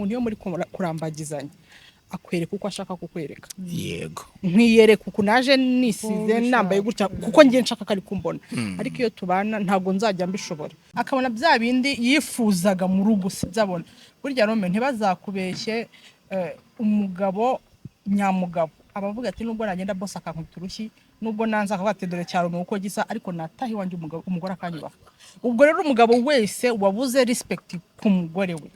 umuntu yo muri kurambagizanya akwereka uko ashaka kukwereka. Yego. Nkiyereka uko naje nisize nambaye gutya kuko ngiye nshaka kari kumbona. Ariko iyo tubana ntago nzajya mbishobora. Akabona bya bindi yifuzaga mu rugo sibyabona. Burya Rome ntibazakubeshye umugabo nyamugabo. Abavuga ati nubwo nagenda boss akankubita urushyi nubwo nanza akavuga ati dore cyaro nuko gisa ariko natahi wanje umugore akanyubaha. Ubwo rero umugabo wese wabuze respect ku mugore we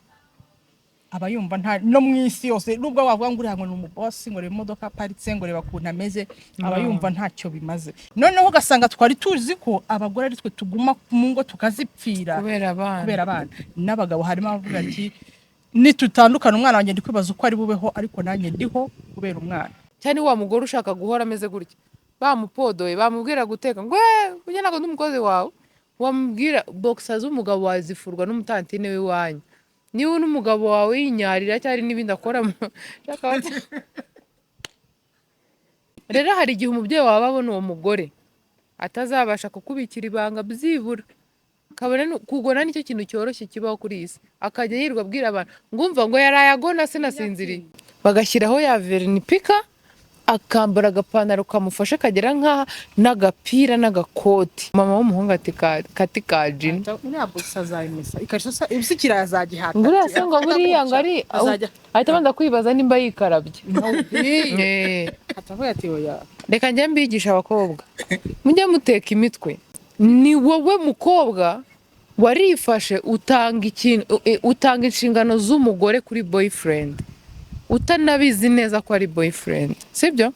aba yumva nta no mwisi yose nubwo wavuga ngo urihango ni umuboss ngo reba imodoka paritse ngo reba kuntu ameze aba yumva ntacyo bimaze. Noneho ugasanga twari tuzi ko abagore ari twe tuguma mu ngo tukazipfira kubera abana n'abagabo harimo abavuga ati nitutandukana umwana wanjye ndikwibaza uko ari bubeho ariko nanjye ndiho kubera umwana. Cyane wa mugore ushaka guhora ameze gutya bamupodoye bamubwira guteka ngo ujye nago n'umukozi wawe wamubwira boxer z'umugabo wazifurwa n'umutantine we wanyu niwe n'umugabo wawe yinyarira cyari n'ibindi akora rero hari igihe umubyeyi wawe abona uwo mugore atazabasha kukubikira ibanga byibura kabone kugona nicyo kintu cyoroshye kibaho kuri isi akajya yirwa abwira abantu ngumva ngo yarayagona sinasinziriye bagashyiraho ya vernipika akambara agapantaro kamufasha kagera nka n'agapira n'agakoti mama w'umuhungu ati kati kajin ntabwo sazayimesa ikashasa ibsikira yazagihata ngura se ngo buriya ngari ahita banza kwibaza nimba yikarabye atavuga ati oya reka njye mbigisha abakobwa mujye muteka imitwe ni wowe mukobwa warifashe utanga inshingano z'umugore kuri boyfriend utanabizi neza ko ari boyfriend sibyo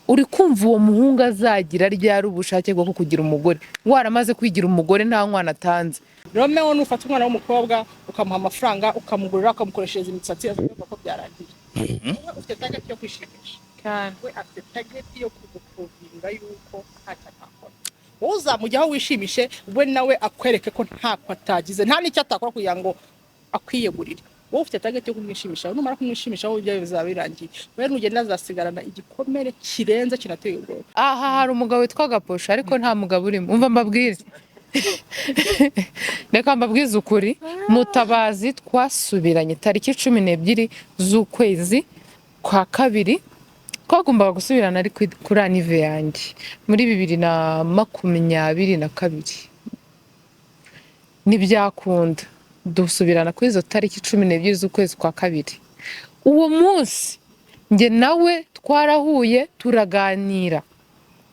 uri kumva uwo muhungu azagira ryari ubushake bwo kugira umugore waramaze kwigira umugore nta mwana atanze. Romeo nufata umwana w'umukobwa ukamuha amafaranga ukamugurira ukamukoreshereza imisatsi avuga ko byarangiye ufite target yo kwishimisha kandi we afite target yo kugukuvinga yuko atakakora uzamujyaho wishimishe we nawe akwereke ko ntako atagize nta nicyo atakora kugira ngo akwiyegurire. Wowe ufite target yo kumwishimisha numara kumwishimisha wowe byawe bizabirangiye we nugenda azasigarana igikomere kirenze kinateye ubwoba. Aha hari umugabo witwa Gaposha ariko nta mugabo urimo umva mbabwire reka mbabwize ukuri Mutabazi twasubiranye tariki 12 z'ukwezi kwa kabiri twagombaga gusubirana ari kuri anive yanjye muri 2022 nibyakunda dusubirana kuri izo tariki 12 z'ukwezi kwa kabiri. Uwo munsi nge nawe twarahuye turaganira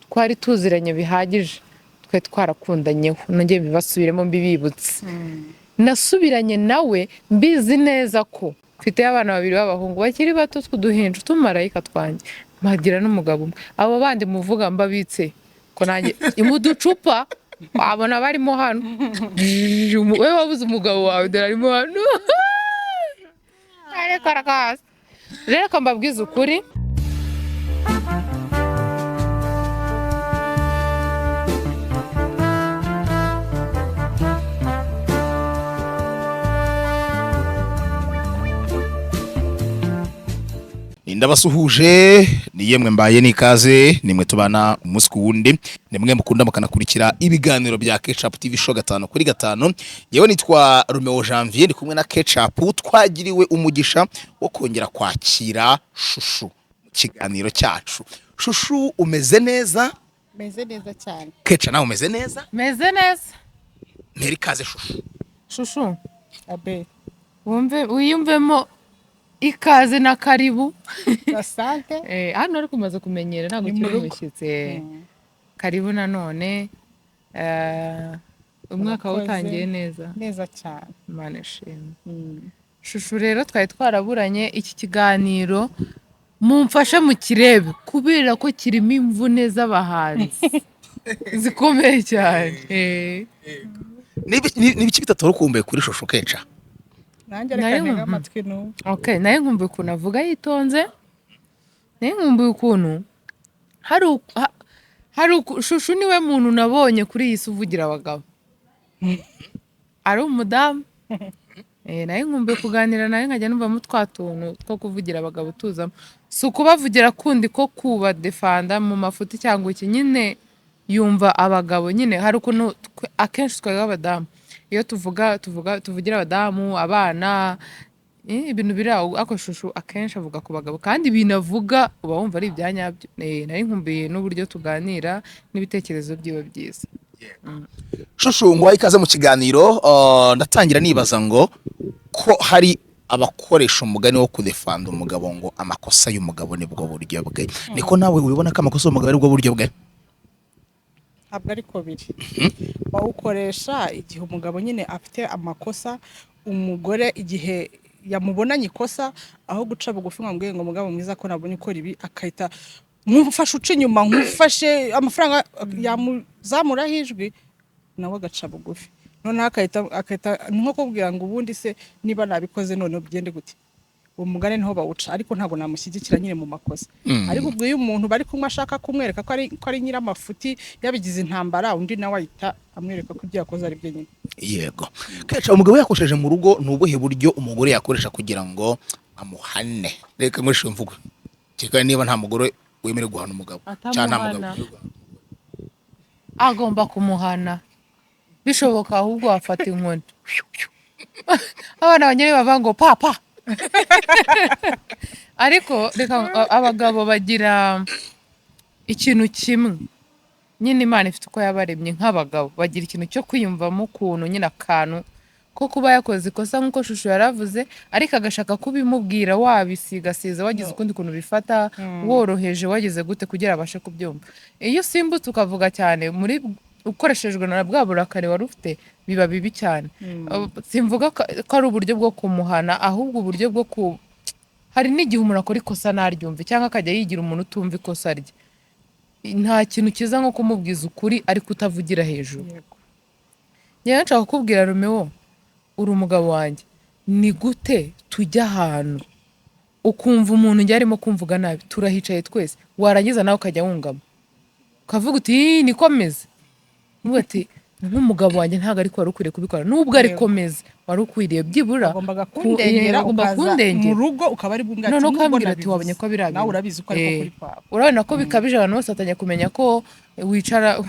twari tuziranye bihagije twe twarakundanyeho nongeye bibasubiremo mbibibutse nasubiranye nawe mbizi neza ko mfite abana babiri b'abahungu bakiri bato twuduhinja tumarayika twanjye mpagira n'umugabo umwe abo bandi muvuga mbabitse ko nanjye imuducupa abona barimo hano wewe wabuze umugabo wawe darimo hano ari karakas reka mbabwize ukuri Ndabasuhuje ni yemwe mbaye nikaze nimwe tubana umunsi ku wundi nimwe mukunda mukanakurikira ibiganiro bya Ketchup TV show 5/5 yewe nitwa Romeo Janvier ndi kumwe na Ketchup twagiriwe umugisha wo kongera kwakira Shushu mu kiganiro cyacu. Shushu umeze neza? Meze neza cyane. Ketchup nawe umeze neza? Meze neza. Nteri kaze Shushu. Shushu abe wiyumvemo ikaze na karibu asante hano ari kumaze kumenyera ntabwo kiri mushyitse karibu nanone umwaka utangiye neza cyane Imana ishimwe. Shushu rero twari twaraburanye iki kiganiro mumfashe mu kirebe kubera ko kirimo imvune z'abahanzi zikomeye cyane Nibiki bitatorukumbuye kuri Shushu Ketchup? nanjye reka ntega amatwi no okay naye nkumbuye ukuntu avuga yitonze naye nkumbuye ukuntu hari Shushu niwe muntu nabonye kuri iyi si uvugira abagabo ari umudamu naye nkumbuye kuganira naye nkajya numva twatuntu two kuvugira abagabo tuzamo si ukubavugira kundi ko kubadefanda mu mafuti cyangwa iki nyine yumva abagabo nyine hari ukuntu akenshi twebwe abadamu iyo tuvugira abadamu abana ibintu biri aho ako shusho akenshi avuga ku bagabo kandi binavuga uba wumva ari ibyanyabyo. Nari nkumbuye n'uburyo tuganira n'ibitekerezo byiwe byiza. Shushu ngo ikaze mu kiganiro. Ndatangira nibaza ngo ko hari abakoresha umugani wo kudefanda umugabo ngo amakosa y'umugabo nibwo buryo bwe, niko nawe ubibona ko amakosa y'umugabo ari bwo buryo bwe? ntabwo ariko biri. Bawukoresha igihe umugabo nyine afite amakosa, umugore igihe yamubonanye ikosa, aho guca bugufi ngo ambwiye ngo umugabo mwiza ko nabonye ukora ibi, akahita nk'ufashe uca inyuma, nk'ufashe amafaranga yamuzamuraho ijwi, nawe agaca bugufi. Noneho akahita nko kubwira ngo ubundi se niba nabikoze none ugende gute. Uwo mugani niho bawuca, ariko ntabwo namushyigikira nyine mu makosa. Ariko ubwo iyo umuntu bari kumwe ashaka kumwereka ko ari nyiramafuti yabigize intambara, undi nawe ahita amwereka ko ibyo yakoze ari byo nyine. Yego. Kenshi umugabo yakoresheje mu rugo ni ubuhe buryo umugore yakoresha kugira ngo amuhane? Reka nkoreshe imvugo. Kika niba nta mugore wemerewe guhana umugabo cyangwa nta mugabo agomba kumuhana, bishoboka ahubwo afata inkoni. Abana banyere bava ngo papa. Ariko reka abagabo bagira ikintu kimwe nyine, Imana ifite uko yabaremye nk'abagabo, bagira ikintu cyo kwiyumvamo ukuntu nyine akantu ko kuba yakoze ikosa nk'uko shusho yaravuze, ariko agashaka kubimubwira wabisigasiza, wagize ukundi kuntu bifata, woroheje, wagize gute kugira abashe kubyumva. Iyo usimbutse ukavuga cyane muri ukoreshejwe na bwa burakari wari ufite, biba bibi cyane. Simvuga ko ari uburyo bwo kumuhana, ahubwo uburyo bwo hari n'igihe umuntu akora ikosa naryumve cyangwa akajya yigira umuntu utumva ikosa rye. Nta kintu kiza nko kumubwiza ukuri ariko utavugira hejuru. Njyewe nshaka kukubwira Romeo, uri umugabo wanjye, ni gute tujya ahantu ukumva umuntu njye arimo kumvuga nabi, turahicaye twese, warangiza nawe ukajya wungama ukavuga uti nikomeze. Nubu ati nk'umugabo wanjye ntabwo ariko wari ukwiriye kubikora, nubwo arikomeze wari ukwiriye byibura Agombaga kundengera, ukaza mu rugo ukaba ari bwungati. none ukambwira ati wabonye ko birabi, nawe urabizi ko ariko kuri papa. urabona ko bikabije, abantu bose atanya kumenya ko wicara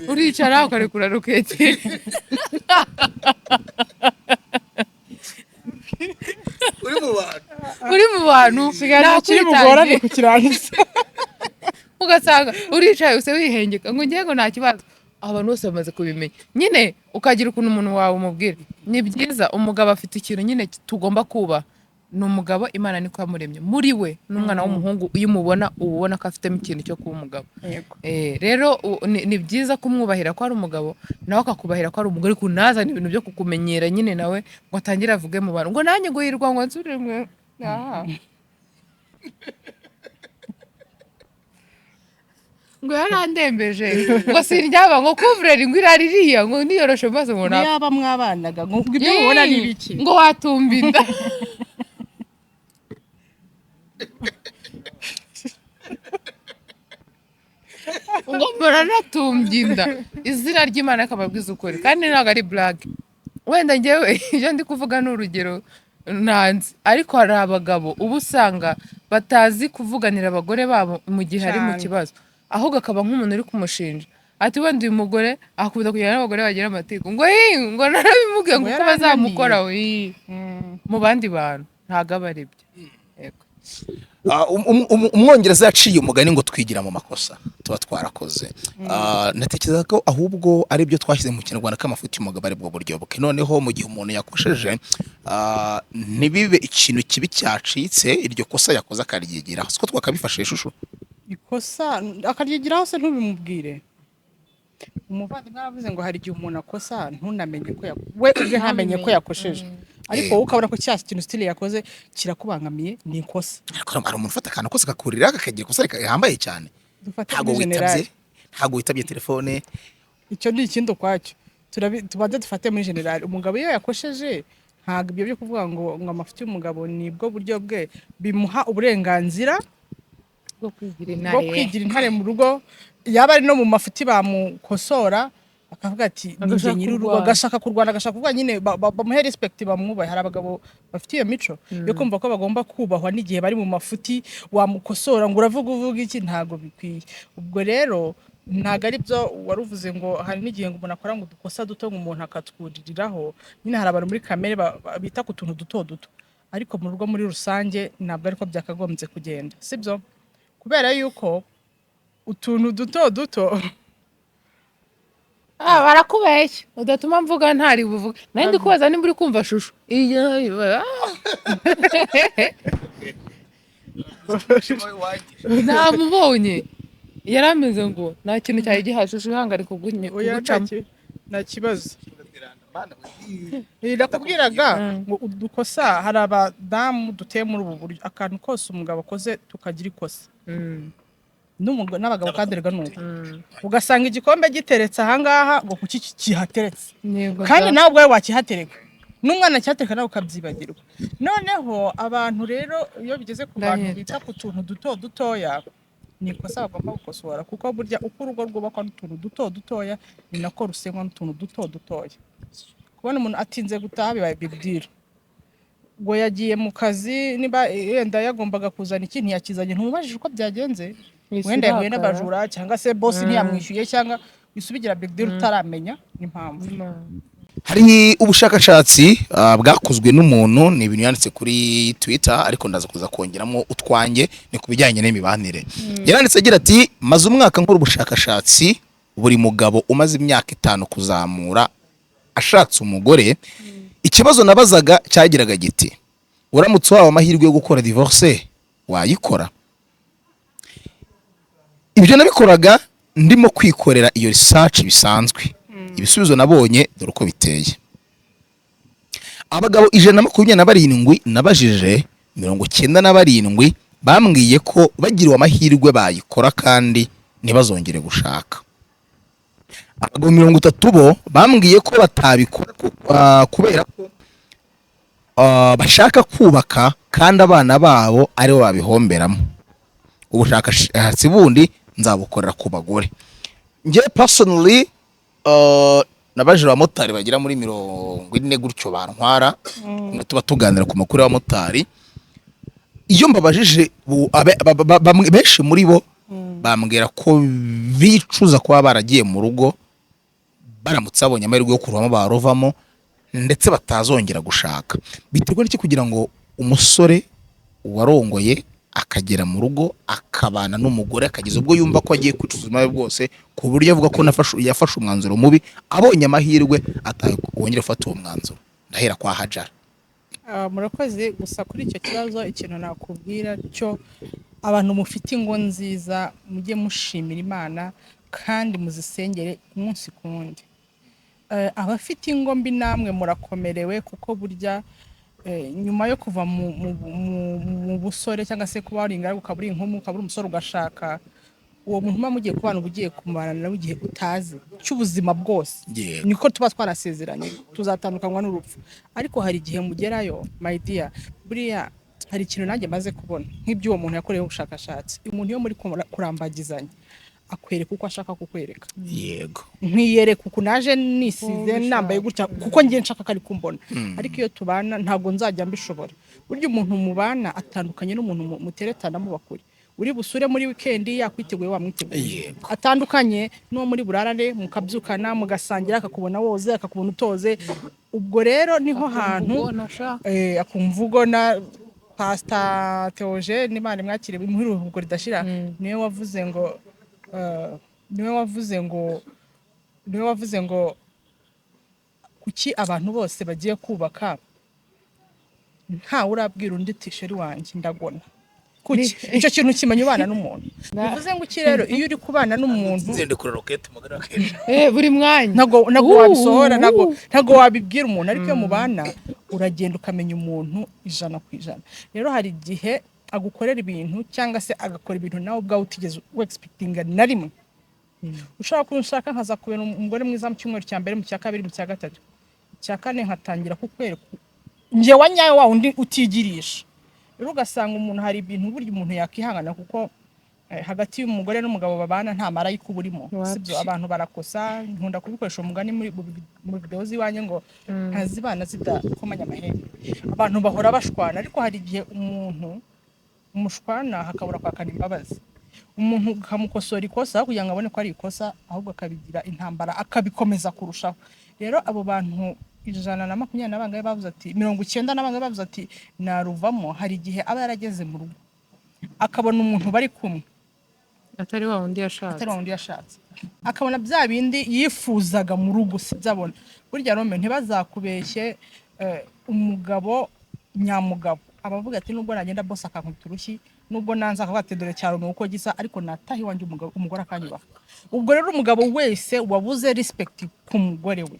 uricara ukarekura rukete. uri mu bantu Kiri bugorane kukirangiza. ugasanga uricaye use wihengeka ngo ngiye ngo nta kibazo, abantu bose bamaze kubimenya nyine, ukagira ukuntu umuntu wawe umubwira. Ni byiza, umugabo afite ikintu nyine tugomba kuba, ni umugabo Imana niko yamuremye muri we, n'umwana w'umuhungu iyo umubona ubona ko afitemo ikintu cyo kuba umugabo. Rero ni byiza kumwubahira ko ari umugabo, nawe akakubahira ko ari umugore, kunazana ibintu byo kukumenyera nyine nawe ngo atangire avuge mu bantu ngo nanjye ngo yirwa ngo nsubire mwe. Ngo yarandembeje ngo sindyaba ngo kuvreri ngo iraririya ngo niyoroshe maze ngo na Yaba mwabanaga ngo ibyo mubona ni biki ngo watumba inda. ngo muranatumba inda, izina ry'Imana akababwiza ukuri kandi ntabwo ari blague. Wenda njyewe ibyo ndi kuvuga ni urugero nanzi, ariko hari abagabo uba usanga batazi kuvuganira abagore babo mu gihe ari mu kibazo, ahubwo akaba nk'umuntu uri kumushinja ati wenda uyu mugore akunda kujyana n'abagore bagira amatiku ngo ngo narabimubwiye ngo uko bazamukora mu bandi bantu, ntabwo aba ari byo. Yego. Umwongereza yaciye umugani ngo twigira mu makosa tuba twarakoze. Natekereza ko ahubwo ari byo twashyize mu Kinyarwanda ko amafuti y'umugabo ari bwo buryo bwe. Noneho mu gihe umuntu yakosheje ntibibe ikintu kibi cyacitse, iryo kosa yakoze akaryigiraho, siko twakabifashe ishusho ikosa akaryigiraho se ntubimubwire. Umuvandimwe aravuze ngo hari igihe umuntu akosa ntunamenye ko we ubwe ntamenye ko yakosheje, ariko wowe ukabona ko cya kintu style yakoze kirakubangamiye, ni ikosa. ariko hari umuntu ufata akantu kose akakurira akagira ikosa rihambaye cyane, ntabwo witabye telefone. Icyo ni ikindi ukwacyo, tubanze dufate muri general. Umugabo iyo yakosheje ntabwo ibyo byo kuvuga ngo amafuti y'umugabo ni bwo buryo bwe bimuha uburenganzira bwo kwigira intare mu rugo, yaba ari no mu mafuti bamukosora akavuga ati ninjye Agashaka nyir'urugo, kurwana. agashaka kurwana, agashaka kuvuga nyine bamuhe respect, bamwubahe. Hari abagabo bafite iyo mico yo kumva ko bagomba kubahwa n'igihe bari mu mafuti, wamukosora ngo uvuga iki, ntago bikwiye. Ubwo rero ntago ari byo waruvuze ngo hari n'igihe ngo umuntu akora ngo udukosa duto ngo umuntu akatwuririraho. Nyine hari abantu muri kamere bita ku tuntu duto duto, ariko mu rugo muri rusange ntabwo ariko byakagombye kugenda, sibyo? Kubera yuko utuntu duto duto barakubeshya udatuma mvuga ntari buvuga. Nari ndi kubaza nimba uri kumva shusho. Namubonye yarameze ngo nta kintu cyari gihashushe ihangane kugucamo. nta kibazo. Nakubwiraga ngo udukosa, hari abadamu duteye muri ubu buryo, akantu kose umugabo akoze tukagira ikosa, n'abagabo kandi rega nuko ugasanga igikombe giteretse ahangaha ngo kuki kihateretse, kandi nawe ubwawe wakihatereka, n'umwana cyatereka nawe ukabyibagirwa. Noneho abantu rero iyo bigeze ku bantu bita ku tuntu duto dutoya, ni ikosa bagomba gukosora, kuko burya uko urugo rwubakwa n'utuntu duto dutoya ni nako rusenywa n'utuntu duto dutoya. Kubona umuntu atinze gutaha bibaye big deal, ngo yagiye mu kazi, niba yenda yagombaga kuzana ikintu yakizanye, ntumubajije uko byagenze, wenda yahuye n'abajura cyangwa se boss ntiyamwishyuye cyangwa bisubigira big deal utaramenya n'impamvu. Hari ubushakashatsi bwakozwe n'umuntu, ni ibintu yanditse kuri Twitter, ariko ndaza kuza kongeramo utwanjye, ni kubijyanye n'imibanire. Yaranditse agira ati, maze umwaka nkora ubushakashatsi, buri mugabo umaze imyaka 5 kuzamura ashatse umugore, ikibazo nabazaga cyagiraga giti, uramutse wawe amahirwe yo gukora divorce wayikora? Ibyo nabikoraga ndimo kwikorera iyo research bisanzwe. Ibisubizo nabonye dore uko biteye. Abagabo 127 nabajije 97 bambwiye ko bagiriwe amahirwe bayikora kandi ntibazongere gushaka. Abagabo 30 bo bambwiye ko batabikora kubera ko bashaka kubaka kandi abana babo ari bo babihomberamo. Ubushakashatsi bundi nzabukorera ku bagore. Nge personally nabajije abamotari bagira muri 40 gutyo bantwara, tuba tuganira ku makuru y'abamotari. Iyo mbabajije benshi muri bo bambwira ko bicuza kuba baragiye mu rugo baramutse abonye amahirwe yo kuruvamo barovamo, ndetse batazongera gushaka. Biterwa n'iki kugira ngo umusore warongoye akagera mu rugo akabana n'umugore akageza ubwo yumva ko agiye kwicuza ubuzima bwe bwose, ku buryo avuga ko yafashe umwanzuro mubi, abonye amahirwe atawongera gufata uwo mwanzuro? Ndahera kwa Hajara. Murakoze. Gusa kuri icyo kibazo ikintu nakubwira cyo, abantu mufite ingo nziza mujye mushimira Imana kandi muzisengere umunsi ku wundi. Abafite ingo mbi namwe murakomerewe, kuko burya nyuma yo kuva mu busore cyangwa se kuba wari ingaragu ukabura inkomo ukabura umusore ugashaka, uwo muntu muba mugiye kubana ugiye kumarana nawe igihe utazi cy'ubuzima bwose. Niko tuba twarasezeranye tuzatandukanywa n'urupfu, ariko hari igihe mugerayo my dear. Buriya hari ikintu nanjye maze kubona nk'ibyo uwo muntu yakoreyeho ubushakashatsi. Umuntu yo muri kurambagizanya akwereka uko ashaka kukwereka. Yego. Nkiyereka uko naje nisize nambaye gutya kuko ngiye nshaka kari kumbona. Ariko iyo tubana ntabwo nzajya mbishobora. Burya umuntu mubana atandukanye n'umuntu muteretana mu bakuri. Uri busure muri weekend yakwiteguye wamwiteguye. Atandukanye n'uwo muri burarane mukabyukana mugasangira, akakubona woze akakubona utoze. Ubwo rero niho hantu akumvugo na Pastor Theogene Imana mwakire muhiruhuko ridashira, niwe wavuze ngo kuki abantu bose bagiye kubaka nta urabwira undi tisheri wanjye ndagona. Kuki icyo kintu kimenya ubana n'umuntu? Bivuze ngo iki rero, iyo uri kubana n'umuntu zende kuri rocket magara buri mwanya ntago wabisohora, ntago wabibwira umuntu, ariko iyo mubana uragenda ukamenya umuntu 100%. Rero hari igihe agukorera ibintu cyangwa se agakora ibintu nawe ubwawe utigeze expectinga na rimwe. Ushaka kunshaka nkaza kubera umugore mwiza mu cyumweru cya mbere, mu cya kabiri, mu cya gatatu, cya kane nkatangira kukwereka nje wanyaye wa undi utigirisha. Rero ugasanga umuntu hari ibintu burya umuntu yakihangana, kuko hagati y'umugore n'umugabo babana nta marayika uba urimo Wapi. sibyo abantu barakosa nkunda kubikoresha umugani mu video z'iwanjye ngo ntazibana zidakomanya amahembe abantu bahora bashwana ariko hari igihe umuntu umushwana hakabura kwakana imbabazi umuntu ukamukosora ikosa kugira ngo abone ko ari ikosa ahubwo akabigira intambara akabikomeza kurushaho rero abo bantu 120 n'abangaye bavuze ati 90 n'abangaye bavuze ati naruvamo hari igihe aba yarageze mu rugo akabona umuntu bari kumwe atari wa wundi yashatse akabona bya bindi yifuzaga mu rugo sibyabona burya Rome ntibazakubeshye umugabo nyamugabo abavuga ati nubwo nagenda boss akankubita urushyi nubwo nanza akavuga ati dore cyaro nuko gisa ariko natahi wanje umugore akanyubaha ubwo rero umugabo wese wabuze respect ku mugore we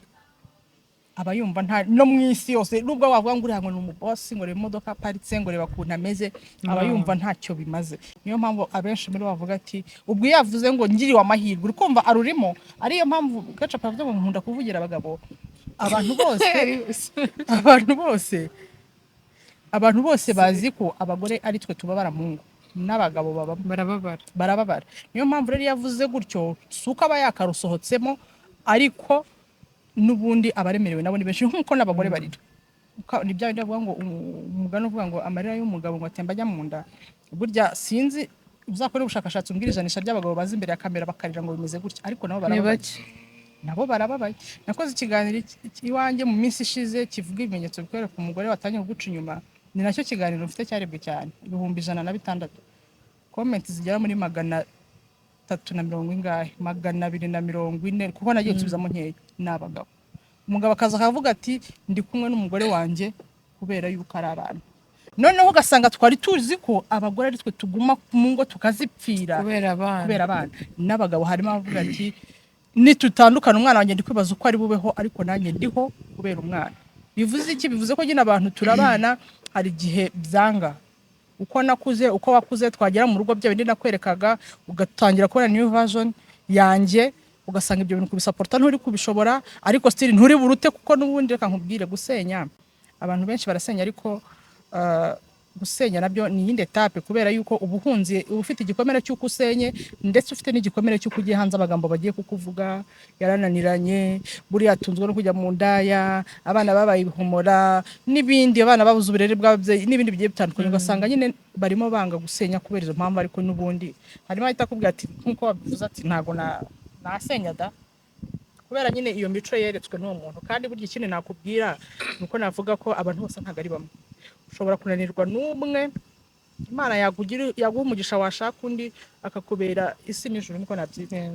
aba yumva nta no mwisi yose nubwo wavuga ngo uriya ngo ni umuboss ngo reba imodoka paritse ngo reba kuntu ameze aba yumva ntacyo bimaze niyo mpamvu abenshi muri bavuga ati ubwo yavuze ngo ngiriwe amahirwe uri kumva arurimo ariyo mpamvu gaca pavuze ngo nkunda kuvugira abagabo abantu bose bazi ko abagore ari twe tubabara mu ngo n'abagabo barababara niyo mpamvu rero yavuze gutyo suko aba yakarusohotsemo ariko nubundi abaremerewe nabo ni benshi nkuko n'abagore barira ni bya bindi bavuga ngo umugani uvuga ngo amarira y'umugabo ngo atemba ajya mu nda burya sinzi uzakora ubushakashatsi umbwirizanisha ry'abagabo bazi imbere ya kamera bakarira ngo bimeze gutya ariko nabo barababaye nakoze ikiganiro iwanjye mu minsi ishize kivuga ibimenyetso bikwereka umugore watangiye kuguca inyuma ni nacyo kiganiro mfite cyarebwe cyane 106 comment zigera muri 340 240 kuko nagiye nsubizamo nkeya n'abagabo umugabo akaza akavuga ati ndi kumwe n'umugore wanjye kubera yuko ari abantu noneho ugasanga twari tuzi ko abagore ari twe tuguma mu ngo tukazipfira kubera abana n'abagabo harimo abavuga ati nitutandukana umwana wanjye ndi kwibaza uko ari bubeho ariko nanjye ndiho kubera umwana bivuze iki bivuze ko nyine abantu turabana hari igihe byanga uko nakuze uko wakuze twagera mu rugo bya bindi nakwerekaga ugatangira kubona new version yanjye ugasanga ibyo bintu kubisupporta nturi kubishobora ariko still nturi burute kuko nubundi reka nkubwire gusenya abantu benshi barasenya ariko gusenya nabyo ni yindi etape kubera yuko ubuhunzi ufite igikomere cy'uko usenye ndetse ufite n'igikomere cy'uko ugiye hanze abagambo bagiye kukuvuga yarananiranye buri yatunzwe no kujya mu ndaya abana babaye ibihumora n'ibindi abana babuze uburere bw'ababyeyi n'ibindi bigiye bitandukanye ugasanga nyine barimo banga gusenya kubera izo mpamvu ariko nubundi harimo ahita akubwira ati nkuko wabivuze ati ntago nasenya da kubera nyine iyo mico yeretswe n'uwo muntu kandi burya ikindi nakubwira nuko navuga ko abantu bose ntago ari bamwe ushobora kunanirwa n'umwe Imana yaguha umugisha washaka undi akakubera isi n'ijuru niko nabyita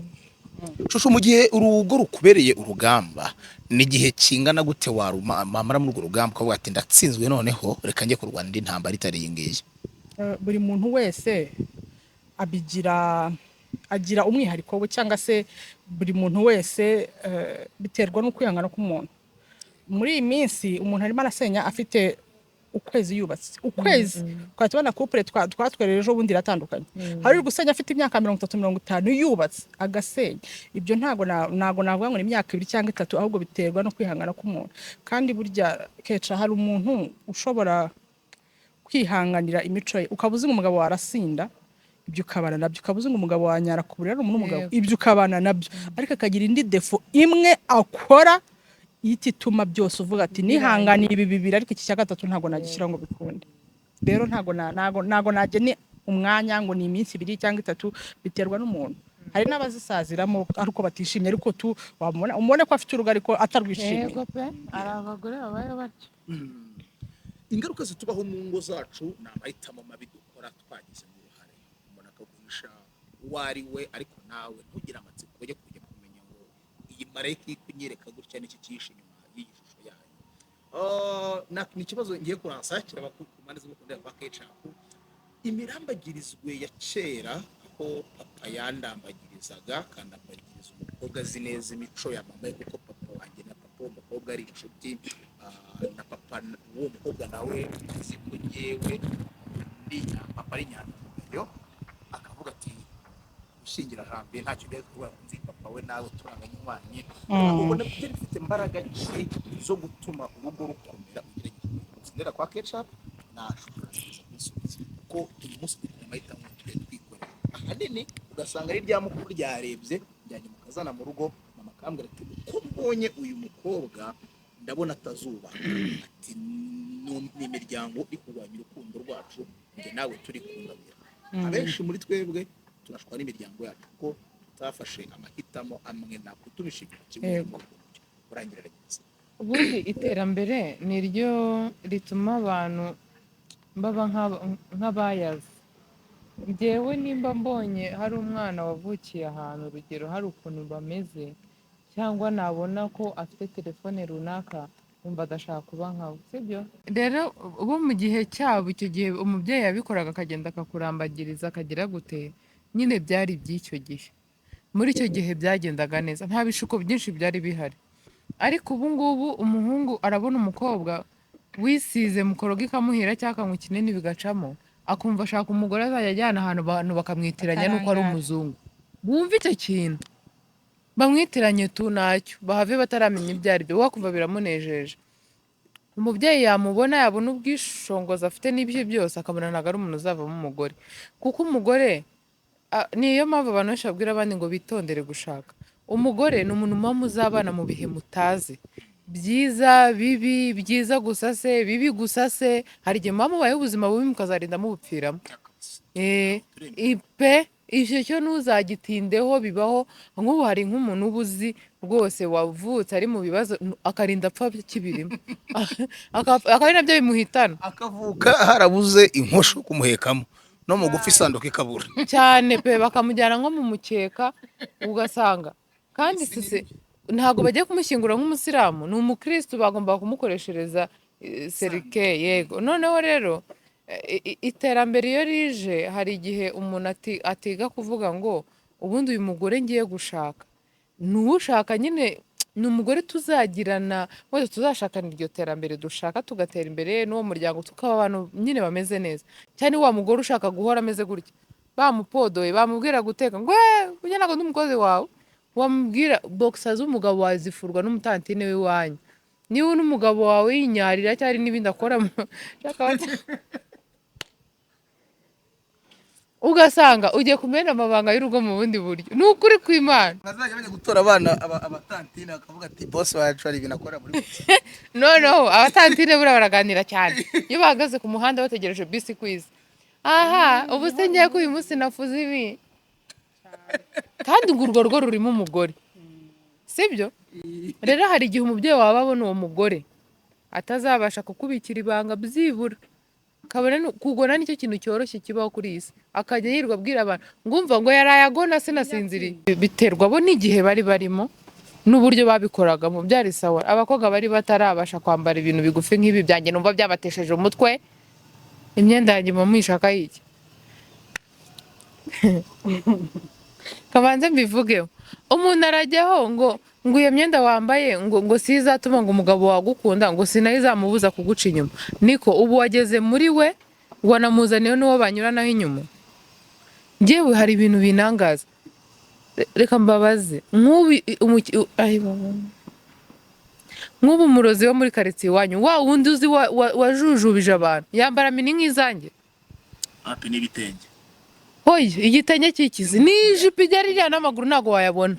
Shusho mu gihe urugo rukubereye urugamba n'igihe kingana gute warumamara muri urwo rugamba ukavuga ati ndatsinzwe noneho reka njye kurwana indi ntambara itariyengeje buri muntu wese agira umwihariko we cyangwa se buri muntu wese biterwa no kwihangana k'umuntu muri iyi minsi umuntu arimo arasenya afite ukwezi yubatse ukwezi kwa tubona couple twatwerera ejo bundi ratandukanye hari gusenya afite imyaka 30-50 yubatse agasenya ibyo ntago navuga ngo ni imyaka 2 cyangwa 3 ahubwo biterwa no kwihangana k'umuntu kandi burya keca hari umuntu ushobora kwihanganira imico ye ukabuze umugabo warasinda ibyo ukabana nabyo ukabuze umugabo wanyara ku burero n'umugabo ibyo ukabana nabyo ariko akagira indi defo imwe akora itituma byose uvuga ati nihanganiye ibi bibiri ariko iki cya gatatu ntago nagishyira ngo bikunde rero ntago najye ni umwanya ngo ni iminsi 2 cyangwa 3 biterwa n'umuntu hari n'abazisaziramo ariko batishimye ariko umubone ko afite urugo ariko atarwishimiye yego pe ari abagore babaye batyo ingaruka zitubaho mu ngo zacu ni amahitamo mabi dukora twagize mu ruhare umuntu akaguhisha uwo ari we ariko nawe ntugire amatsiko yo kujya kumenya ngo iyi marayika ikunyereka gutya n'iki cyihishe inyuma y'iyi shusho yayo ni ikibazo ngiye kuransakira abakumane z'umukundira kwa Ketchup imirambagirizwe ya kera aho papa yandambagirizaga akandambagiriza umukobwa azi neza imico yamamaye kuko papa wanjye na papa w'umukobwa ari inshuti na papa uwo mukobwa nawe azi ko ngewe ndi papa ari nyangamugayo akavuga ati ushingira jambe ntacyo byo kuvuga nzi papa we nawe turanganye umwanye ubona byari bifite imbaraga ki zo gutuma urugo rukomera ugerageza ndera kwa Ketchup nashobora ko uyu munsi dufite amahitamo twikorera ahanini ugasanga ari rya mukuru ryarebye njyanye mukazana mu rugo, mama akambwira ati uko mbonye uyu mukobwa ndabona atazuba, ati ni imiryango iri kurwanya urukundo rwacu njye nawe turi kungamira. Abenshi muri twebwe turashwa n'imiryango yacu kuko tutafashe amahitamo amwe na kutumishimira kimwe mu kurangira neza. ubundi iterambere ni ryo rituma abantu baba nk'abayazi. Njyewe nimba mbonye hari umwana wavukiye ahantu, urugero hari ukuntu bameze, cyangwa nabona ko afite telefone runaka numva adashaka kuba nkawe, sibyo? Rero bo mu gihe cyabo, icyo gihe umubyeyi yabikoraga akagenda akakurambagiriza akagira gute, nyine byari iby'icyo gihe. Muri icyo gihe byagendaga neza, nta bishuko byinshi byari bihari. Ariko ubu ngubu umuhungu arabona umukobwa wisize mukoroga ikamuhira cyangwa akanywa ikinini bigacamo, akumva ashaka umugore azajya ajyana ahantu abantu bakamwitiranya n'uko ari umuzungu. Bumva icyo kintu bamwitiranye tu nacyo, bahave bataramenya ibyo ari byo, wakumva biramunejeje. Umubyeyi yamubona, yabona ubwishongozi afite n'ibyo byose, akabona ntabwo ari umuntu uzavamo umugore. Kuko umugore niyo mpamvu abantu benshi babwira abandi ngo bitondere gushaka. Umugore ni umuntu muba muzabana mu bihe mutazi, byiza bibi, byiza gusa se, bibi gusa se. Hari igihe muba mubayeho ubuzima bubi mukazarinda mubupfiramo. Ipe icyo cyo ntuzagitindeho, bibaho. Nk'ubu hari nk'umuntu uba uzi rwose wavutse ari mu bibazo akarinda apfa kibirimo, akaba ari nabyo bimuhitana, akavuka harabuze inkosho kumuhekamo, no mu gufa isanduku ikabura cyane pe, bakamujyana nko mu mukeka ugasanga. Kandi ntabwo bagiye kumushyingura nk'umusilamu, ni umukristo, bagomba kumukoreshereza serike. Yego, noneho rero iterambere iyo rije, hari igihe umuntu atiga kuvuga ngo ubundi uyu mugore ngiye gushaka ni ushaka nyine ni umugore tuzagirana, wese tuzashakana iryo terambere dushaka, tugatera imbere n'uwo muryango, tukaba abantu nyine bameze neza. Cyane wa mugore ushaka guhora ameze gutya, bamupodoye, bamubwira guteka ngo ujya ntabwo ndi umukozi wawe, wamubwira boxer z'umugabo wawe zifurwa n'umutantine w'iwanyu. Niba n'umugabo wawe yinyarira cyari n'ibindi akora ugasanga ugiye kumena amabanga y'urugo mu bundi buryo. Ni ukuri kw'Imana. bazajya bajya gutora abana abatantine bakavuga ati boss wacu hari ibintu akora muri no abatantine buriya baraganira cyane iyo bahagaze ku muhanda bategereje bisi kwiza. Aha ubu se ngiye ko uyu munsi nafuze ibi, kandi urwo rugo rurimo umugore, sibyo? Rero hari igihe umubyeyi waba abona uwo mugore atazabasha kukubikira ibanga byibura, kabone kugona nicyo kintu cyoroshye kibaho kuri iyi si, akajya yirwa abwira abantu ngumva ngo yarayagona sinasinziriye. Biterwa bo n'igihe bari barimo n'uburyo babikoraga mu byari sawa. Abakobwa bari batarabasha kwambara ibintu bigufi nk'ibi byanjye numva byabatesheje umutwe, imyenda yanjye muyishaka iki? Kabanze mbivugeho, umuntu arajyaho ngo iyo myenda wambaye ngo sizatuma ngo umugabo wagukunda, ngo sinayo izamubuza kuguca inyuma. Niko ubu wageze muri we, wanamuzaniye n'uwo banyuranaho inyuma. Njyewe hari ibintu binangaza, reka mbabaze. Nk'ubu umurozi wo muri karitsiye iwanyu, wa wundi uzi wajujubije abantu, yambara mini nk'izanjye, hapi n'ibitenge, hoye igitenge cyikizi n'ijipo ijya ririya n'amaguru ntabwo wayabona.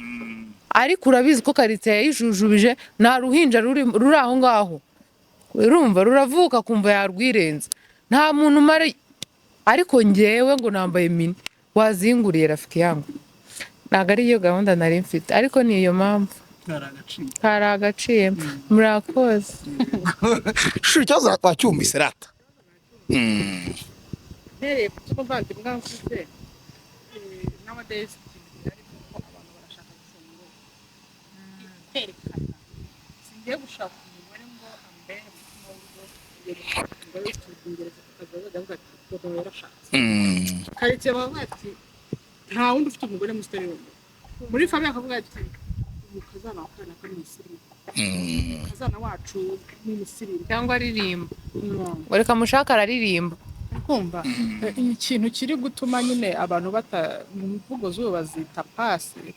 Ariko urabizi ko karitsiye yayijujubije, nta ruhinja ruri aho ngaho, urumva ruravuka kumva yarwirenza, nta muntu umara. Ariko njyewe ngo nambaye mini, wazinguriye rafiki yangu. Ntabwo ari iyo gahunda nari mfite, ariko ni iyo mpamvu kari agaciye. Murakoze. shuri ikibazo twacyumvise rata. Ntereye ku cy'umuvandimwe mfite nowadays, ariko abantu barashaka gufungura kwerekana. Singiye gushaka umugore ngo ambere umutima w'urugo, ngo yitugengereza kukazaza ndavuga ati toto yarashatse. Karitsiye bavuga ati nta wundi ufite umugore musitari w'urugo. Muri famille akavuga ati umukazana wakana ko ni umusirimu, umukazana wacu ni umusirimu cyangwa aririmba, ngo reka mushaka araririmba. kumva ikintu kiri gutuma nyine abantu mu mvugo z'ubu bazita pasi.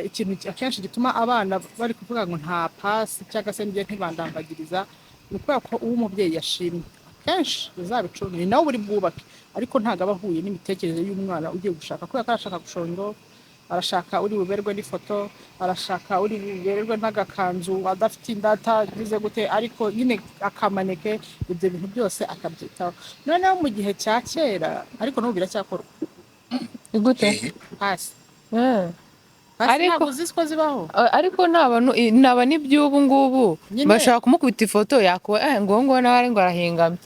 Ikintu akenshi gituma abana bari kuvuga ngo nta pasi cyangwa se njye ntibandambagiriza, ni ukubera ko uwo umubyeyi yashimye kenshi uzabicunge ni nawe uri bwubake ariko ntabwo aba ahuye n'imitekerereze y'umwana ugiye gushaka kubera ko arashaka gushongo arashaka uri buberwe n'ifoto arashaka uri buberwe n'agakanzu adafite indata bize gute ariko nyine akamaneke ibyo bintu byose akabyitaho noneho mu gihe cya kera ariko n'ubu biracyakorwa gute hasi Ariko- ariko uzi ko zibaho ariko naba n'iby'ubu ngubu Nyine. bashaka kumukubita ifoto yakuba ngo nawe ngo arahingamye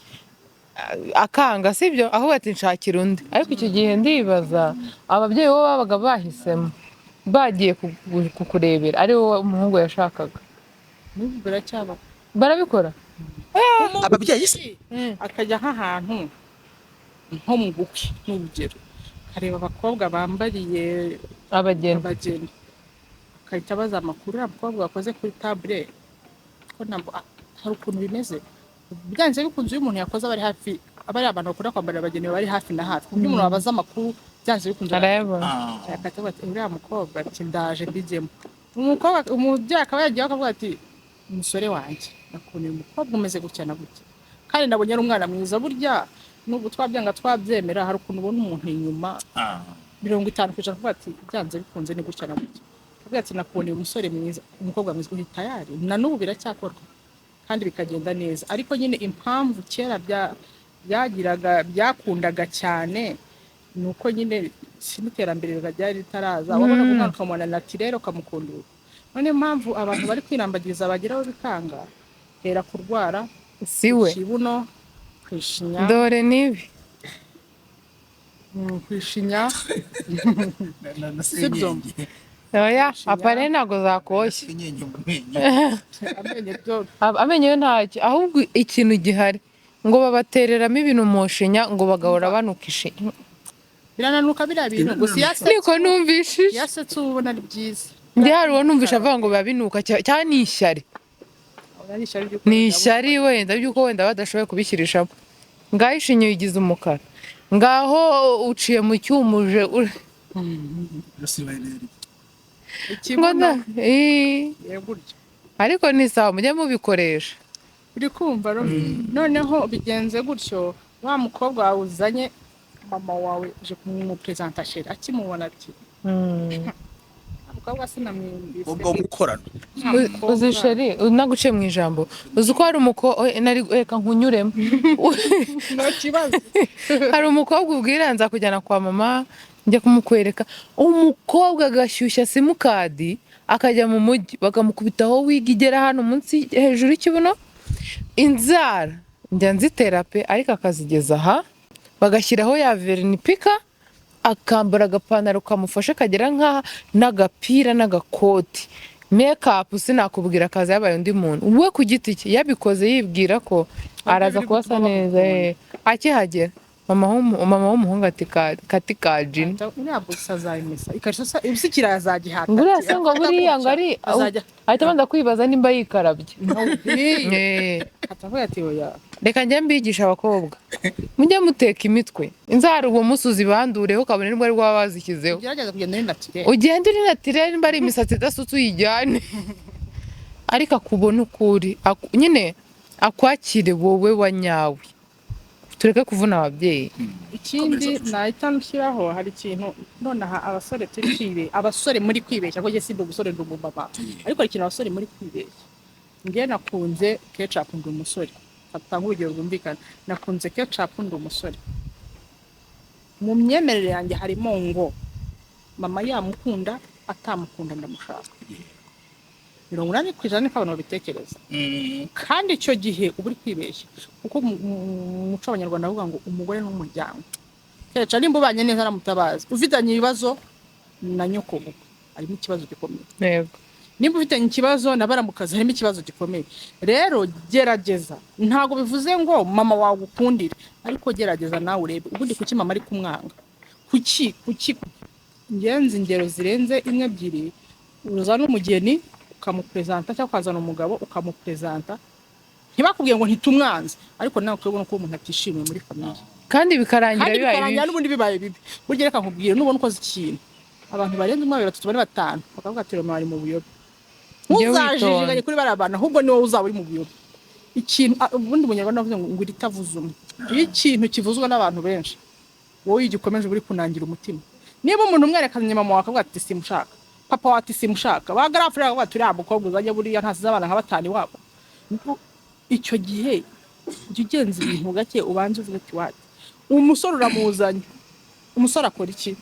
akanga sibyo ahubwo ati nshakira undi ariko icyo gihe ndibaza ababyeyi bo babaga bahisemo bagiye kukurebera ari wowe umuhungu yashakaga n'ubu biracyabaho barabikora ababyeyi se akajya nk'ahantu nko mu bukwe n'urugero akareba abakobwa bambariye abageni abageni akahita abaza amakuru uriya mukobwa wakoze kuri tabure ko ntabwo hari ukuntu bimeze byanze bikunze iyo umuntu yakoze aba ari hafi aba ari abantu bakunda kwambarira abageni baba ari hafi na hafi iyo umuntu wabaza amakuru byanze bikunze arayabona akahita avuga ati uriya mukobwa ati ndaje mbijyemo umukobwa umubyeyi akaba yagiye akavuga ati umusore wanjye nakubona uyu mukobwa umeze gutya na gutya kandi nabonye ari umwana mwiza burya nubwo twabyanga twabyemera hari ukuntu ubona umuntu inyuma 50% kuvuga ati byanze bikunze ni gutya na gutya avuga ati nakuboneye umusore mwiza umukobwa mwiza uhita tayari na n'ubu biracyakorwa kandi bikagenda neza ariko nyine impamvu kera byagiraga byakundaga cyane ni uko nyine n'iterambere ryari ritaraza wabona umwana ukamubona natirere ukamukundura niyo mpamvu abantu bari kwirambagiriza bageraho bikanga hera kurwara siwe ikibuno kwishinya dore nibi kwishinya sibyo oya apare ntago zakoshye amenyo byo amenyo yo ntacyo ahubwo ikintu gihari ngo babatereramo ibintu mu shinya ngo bagahora banuka ishinya birananuka biriya bintu gusa niko numvishije yasetse uba ubona ari byiza ndi hari uwo numvisha avuga ngo biba binuka cyane ni ishyari ni ishyari wenda by'uko wenda badashoboye kubishyirishamo ngaho ishinya yigize umukara ngaho uciye mu cyumuje ikibuno burya ariko ni sawa mujye mubikoresha uri kumva noneho bigenze gutyo wa mukobwa wawe uzanye mama wawe uje kumupresenta sheri akimubona ati mukobwa sinamwumvise ubwo mukorano uzi sheri naguciye mu ijambo uzi ko hari reka nkunyuremo no kibazo hari umukobwa ubwira nza kujyana kwa mama njya kumukwereka umukobwa agashyushya simukadi akajya mu mujyi bakamukubitaho wiga igera hano munsi hejuru y'ikibuno inzara njya nzitera pe ariko akazigeza aha bagashyiraho ya verinipika akambara agapantaro kamufasha kagera nk'aha n'agapira n'agakoti mekapu sinakubwira akazi yabaye undi muntu we ku giti cye yabikoze yibwira ko araza kubasa neza akihagera mama w'umuhungu ati kati kajini ntabwo usazayimesa ikashasa ibsikira yazagihata ngura se ngo buriya ngo ari ahita abanza kwibaza nimba yikarabye atavuga ati oya reka njye mbigisha abakobwa mujye muteka imitwe inzara uwo musuzi bandureho kabone nibwo ari rwaba bazishyizeho ugerageza kugenda uri naturel ugenda uri naturel nimba ari imisatsi idasutse uyijyane ariko akubona ukuri nyine akwakire wowe wa nyawe tureke kuvuna ababyeyi ikindi nahita nshyiraho hari ikintu nonaha abasore abasore muri kwibeshya ko njye si umusore ndi umumama ariko hari ikintu abasore muri kwibeshya njye nakunze ketchup ndi umusore atanga urugero rwumvikana nakunze ketchup ndi umusore mu myemerere yanjye harimo ngo mama yamukunda atamukunda ndamushaka 80% niko abantu babitekereza kandi icyo gihe uba uri kwibeshya kuko mu muco w'abanyarwanda bavuga ngo umugore n'umuryango keca nimba ubanye neza aramutabaza ufitanye ibibazo na nyoko harimo ikibazo gikomeye yego nimba ufitanye ikibazo na baramukazi harimo ikibazo gikomeye rero gerageza ntago bivuze ngo mama wawe ukundire ariko gerageza nawe urebe ubundi kuki mama ari kumwanga kuki ngenzi ingero zirenze imwe ebyiri uzana umugeni ukamupresenta cyangwa ukazana umugabo ukamupresenta ntibakubwiye ngo ntitumwanze ariko nawe ukabona ko umuntu atishimiye muri famiye kandi bikarangira bibaye n'ubundi bibaye bibi burya reka nkubwire nubona ukoze ikintu abantu barenze 1 2 3 4 5 bakavuga ati roma bari mu buyobe ntuzajijiganye kuri bari abantu ahubwo ni wowe uzaba uri mu buyobe ubundi munyarwanda avuze ngo iritavuze umwe. Iyo ikintu kivuzwa n'abantu benshi wowe igikomeje uri kunangira umutima. Niba umuntu umwerekanye mama wawe akavuga ati simushaka, papa wawe ati simushaka, bagarafura akavuga ati uriya mukobwa uzajya buriya ntasize abana nka batanu iwabo, icyo gihe ujya ugenza ibintu gake ubanze uvuga ati wati umusore uramuzanye, umusore akora iki?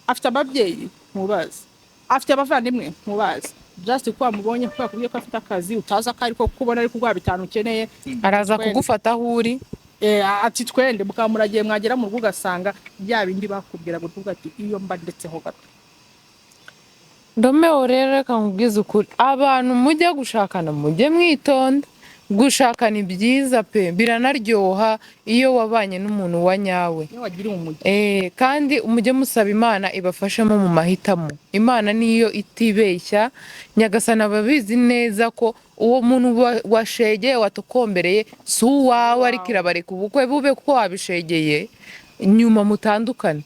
Afite ababyeyi mubazi, afite abavandimwe mubazi, just ko wamubonye ko yakubwiye ko afite akazi utaza ko ariko kubona ari kugwa bitanu ukeneye araza kugufata aho uri. Ati twende mukamuragiye mwagera mu rugo ugasanga bya bindi bakubwira ngo tuvuga ati iyo mba ndetseho gato. Romeo rero reka nkubwize ukuri, abantu mujya gushakana mujye mwitonda. Gushaka ni byiza pe, biranaryoha iyo wabanye n'umuntu wa nyawe. Iyo wagira umujyi. Kandi umujye musaba Imana ibafashemo mu mahitamo. Imana niyo itibeshya, Nyagasana babizi neza ko uwo muntu washegeye watukombereye si uwawe, ariko irabareka ubukwe bube kuko wabishegeye nyuma mutandukane.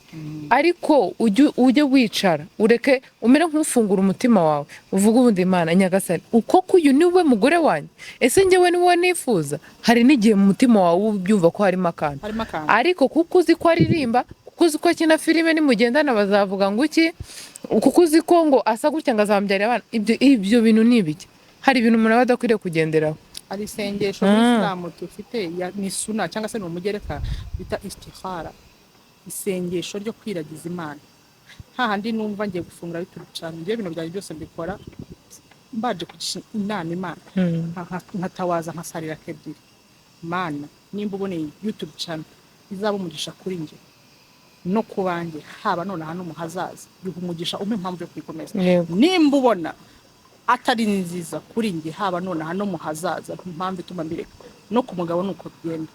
Ariko ujye wicara ureke umere nk'ufungura umutima wawe uvuga ubundi Imana Nyagasani uko kuyu niwe mugore wanjye, ese njyewe niwe nifuza. Hari n'igihe mu mutima wawe ubyumva ko harimo akantu, ariko kuko uzi ko aririmba, kuko uzi ko akina filime nimugendana bazavuga ngo iki, kuko uzi ko ngo asa gutya ngo azambyarira abana, ibyo bintu ni ibiki? Hari ibintu umuntu aba adakwiriye kugenderaho. Ari isengesho n'Islamu dufite ni suna cyangwa se ni umugereka bita istikhara, isengesho ryo kwiragiza Imana. Hahandi numva ngiye gufungura biturucana ibyo bintu byanjye byose mbikora mbaje kugisha inama Imana, nkatawaza nkasarira kebyiri. Mana nimba uboneye YouTube channel izaba umugisha kuri nje no kubange, haba none hano mu hazaza yuha umugisha umpe impamvu yo kwikomeza. Nimba ubona atari nziza kuri nge, haba none hano mu hazaza impamvu ituma mbireka. No ku mugabo nuko bigenda,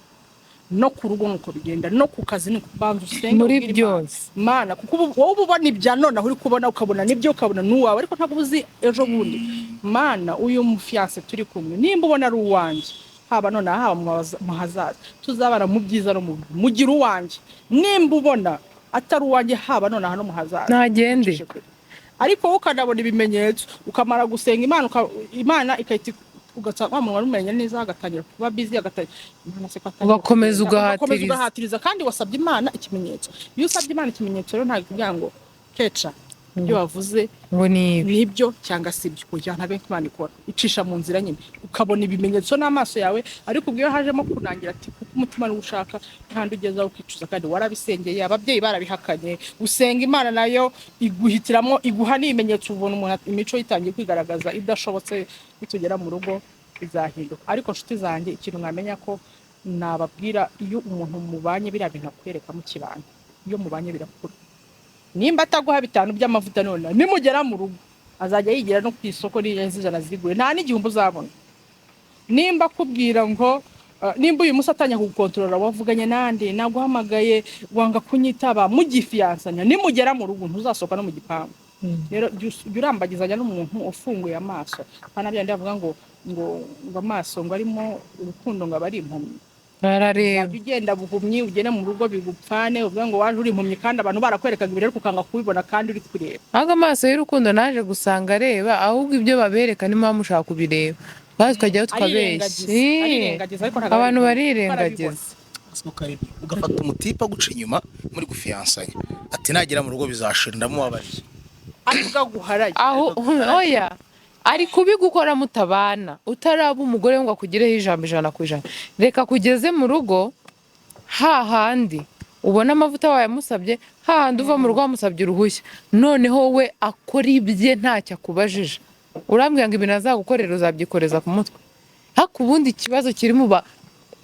no ku rugo nuko bigenda, no ku kazi nuko banza usenga muri byose Mana, kuko wowe ubona ibya none uri kubona ukabona nibyo ukabona nuwawe, ariko ntabwo uzi ejo bundi. Mana uyu mufiance turi kumwe nimba ubona ari uwanje, haba none haba mu hazaza tuzabara mu byiza no mu mugira uwanje. Nimba ubona atari uwanje, haba none hano mu hazaza ntagende. Ariko ukanabona ibimenyetso ukamara gusenga Imana ikahita ugasanga umuntu warumenya neza agatangira kuba busy ugakomeza ugahatiriza kandi wasabye Imana ikimenyetso. Iyo usabye Imana ikimenyetso rero ntabwo kugira ngo keca ibyo wavuze ngo nibyo cyangwa si ibyo, kugira ntabe Imana ikora icisha mu nzira nyine ukabona ibimenyetso n'amaso yawe. Ariko ubwo hajemo kunangira ati kuko umutima ari ushaka kandi ugeza ukicuza kandi warabisengeye, ababyeyi barabihakanye, usenga Imana nayo iguhitiramo iguha n'ibimenyetso, ubona umuntu imico yitangiye kwigaragaza idashobotse, bitugera mu rugo bizahinduka. Ariko nshuti zanjye ikintu mwamenya ko nababwira, iyo umuntu mubanye biriya bintu akwereka mu kibano, iyo mubanye birakura. Nimba ataguha 5 by'amavuta none nimugera mu rugo azajya yigira no ku isoko n'ijana zigure nta n'igihumbi uzabona. Nimba kubwira ngo nimba uyu musatanya kugukontorora wavuganye nande naguhamagaye wanga kunyitaba mugifiyansanya, nimugera mu rugo ntuzasoka no mu gipangu. Rero urambagizanya n'umuntu ufunguye amaso, kana byandi avuga ngo amaso ngo arimo urukundo ngo abari impumyi. Barareba ugenda buhumyi ugene mu rugo bigupfane uvuga ngo waje uri impumyi kandi abantu barakwerekaga ibirere kukanga kubibona kandi uri kureba. Aga amaso y'urukundo naje gusanga areba, ahubwo ibyo babereka ni mpamvu ushaka kubireba, bazikajyaho tukabeshya. Abantu barirengagiza. Ugafata umutipa guca inyuma muri gufiyansanya ati nagera mu rugo bizashira ndamubabariye, avuga guharaye aho oya ari kubigukora mutabana, utaraba umugore ngo akugireho ijambo 100%. Reka kugeze mu rugo hahandi ubona amavuta wayamusabye, hahandi uva mu rugo wamusabye uruhushya, noneho we akora ibye ntacyo akubajije. Urambwira ngo ibintu azagukorera uzabyikoreza ku mutwe. Hako ubundi ikibazo kiri mu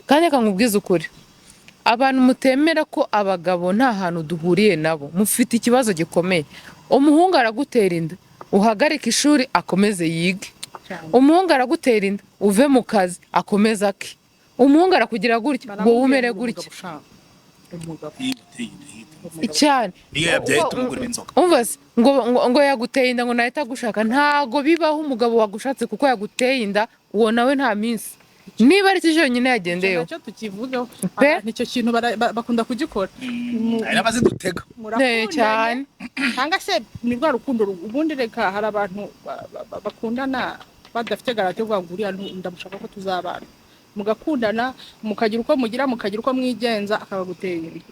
kandi akangubwiza ukuri, abantu mutemera ko abagabo nta hantu duhuriye nabo mufite ikibazo gikomeye. Umuhungu aragutera inda uhagarika ishuri akomeze yige, umuhungu aragutera inda uve mu kazi akomeze ake, umuhungu arakugira gutya ngo umere gutya cyane. Ngo yaguteye inda ngo nahita gushaka, ntago bibaho. Umugabo wagushatse kuko yaguteye inda uwo nawe nta minsi, niba ari cyo nyine yagendeyeho cyo tukivugaho nicyo kintu bakunda kugikora. Ari abazidutega cyane cyangwa se ni rwa rukundo. Ubundi reka hari abantu bakundana badafite garanti yo kuvuga ngo uriya ndamushaka ko tuzabana, mugakundana mukagira uko mugira mukagira uko mwigenza akabagutera inda,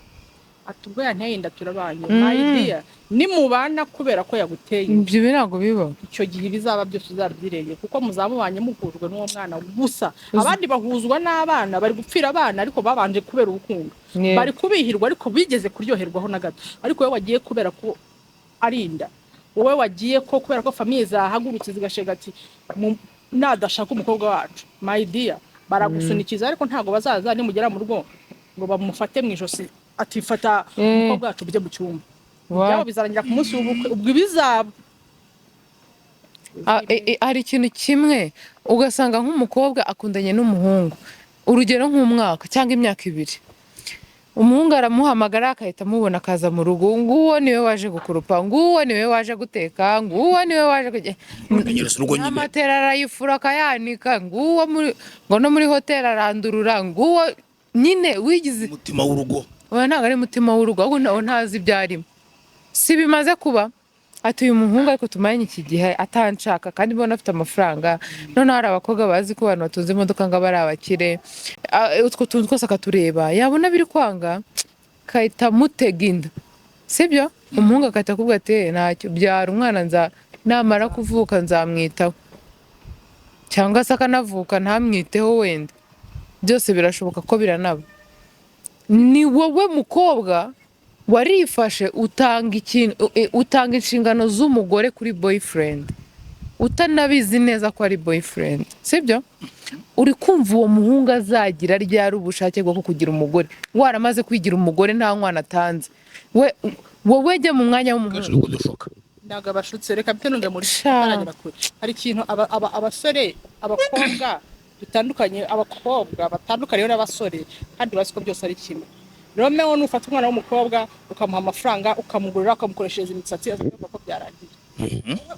ati ubwo yanteye inda turabanye. My dear, nimubana kubera ko yaguteye inda, ibyo birago biba icyo gihe bizaba byose uzabyirenge kuko muzamubanye muhujwe n'uwo mwana gusa. Abandi bahuzwa n'abana bari gupfira abana ariko babanje kubera urukundo, bari kubihirwa ariko bigeze kuryoherwaho na gato. Ariko wowe wagiye kubera ko arinda, wowe wagiye ko kubera ko famiye zahagurutse zigashega ati nadashaka umukobwa wacu, my dear, baragusunikiza ariko ntago bazaza nimugera mu rugo ngo bamufate mu ijosi atifata umukobwa wacu bujye mu cyumba. Byabo bizarangira ku munsi w'ubukwe, ubwo ibizaba hari ikintu kimwe ugasanga nk'umukobwa akundanye n'umuhungu, urugero nk'umwaka cyangwa imyaka 2, umuhungu aramuhamagara akahita amubona akaza mu rugo, nguwo niwe waje gukurupa, nguwo niwe waje guteka, nguwo niwe waje amatera arayifura akayanika, nguwo ngo no muri hoteli arandurura, nguwo nyine wigize umutima w'urugo. Oya ntabwo ari umutima w'urugo, ahubwo nawe ntazi ibyo arimo. Si bimaze kuba ati uyu muhungu ariko tumaranye iki gihe atanshaka kandi mbona afite amafaranga, noneho hari abakobwa bazi ko abantu batunze imodoka ngo bari abakire, utwo tuntu twose akatureba, yabona biri kwanga kahita mutega inda, sibyo? Umuhungu akahita akubwira ati ntacyo, byara umwana namara kuvuka nzamwitaho, cyangwa se akanavuka ntamwiteho wenda, byose birashoboka ko biranaba. Ni wowe mukobwa warifashe utanga inshingano z'umugore kuri boyfriend utanabizi neza ko ari boyfriend, sibyo? Uri kumva uwo muhungu azagira ryari ubushake bwo kugira umugore waramaze kwigira umugore nta mwana atanze, wowe jya mu mwanya w'umuhungu ndaga abashutse. Reka bitenunge muri taragera kure. Hari ikintu abasore abakobwa bitandukanye, abakobwa batandukanye n'abasore kandi basiko byose ari kimwe. Romeo nufata umwana w'umukobwa ukamuha amafaranga ukamugurira ukamukoreshereza imitsatsi azavuga ko byarangiye.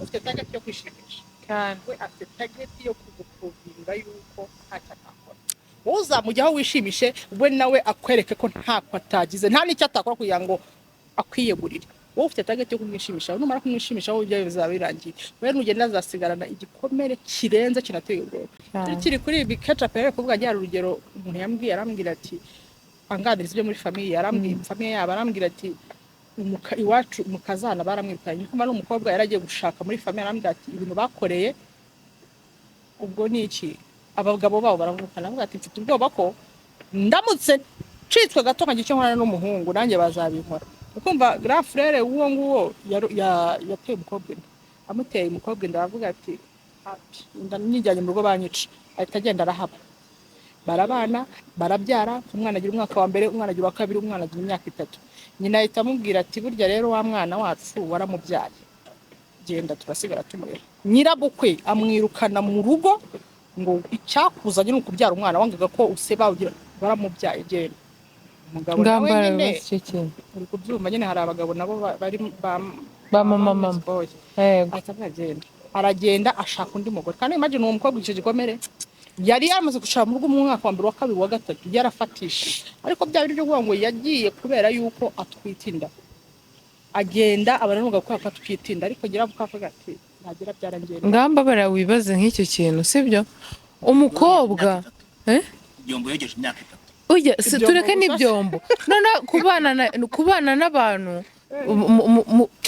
Ufite target yo kwishimisha kandi we afite target yo kuguprovinga yuko ntacyo atakora. Uzamujyaho wishimishe we nawe akwereke ko ntako atagize, nta n'icyo atakora kugira ngo akwiyegurire. Wowe ufite target yo kumwishimisha, numara kumwishimisha wowe ibyo bizaba birangiye. Wewe nugenda azasigarana igikomere kirenze kinateye ubwoba. Kiri kuri ibi ketchup rero kuvuga ajya urugero umuntu yambwiye arambwira ati angadiriza ibyo muri famiye, arambwira famiye yabo, arambwira ati iwacu mukazana baramwirukanye kuma n'umukobwa yaragiye gushaka muri famiye, arambwira ati ibintu bakoreye ubwo ni iki, abagabo babo baravukana. Arambwira ati mfite ubwoba ko ndamutse citwe gato nka gice nkora n'umuhungu nanjye bazabinkora. Ukumva grand frère uwo nguwo yateye umukobwa, amuteye umukobwa ndavuga ati nijyanye mu rugo banyica, ahita agenda arahaba, barabana barabyara, umwana agira umwaka wa mbere, umwana agira wa kabiri, umwana agira imyaka 3. Nyina ahita amubwira ati burya rero wa mwana wacu waramubyaye, genda turasigara tumurera. Nyirabukwe amwirukana mu rugo ngo icyakuzanye no kubyara umwana wangaga ko useba ugira waramubyaye, genda. Umugabo nawe nyine uri kubyumva nyine hari abagabo nabo bari ba mama boy, aragenda ashaka undi mugore. Kandi imagine uwo mukobwa icyo gikomere yari yamaze gushaka mu rugo mu mwaka wa mbere, wa kabiri, wa gatatu yarafatisha, ariko bya biri byo ngo yagiye kubera yuko atwitinda, agenda abananuga ko atwitinda, ariko gira bukavuga ati nagira byarangenda. Ngamba bara wibaze nk'icyo kintu, sibyo? Umukobwa Byombo yegeje imyaka 3. Oya, tureke n'ibyombo. None kubana n'abantu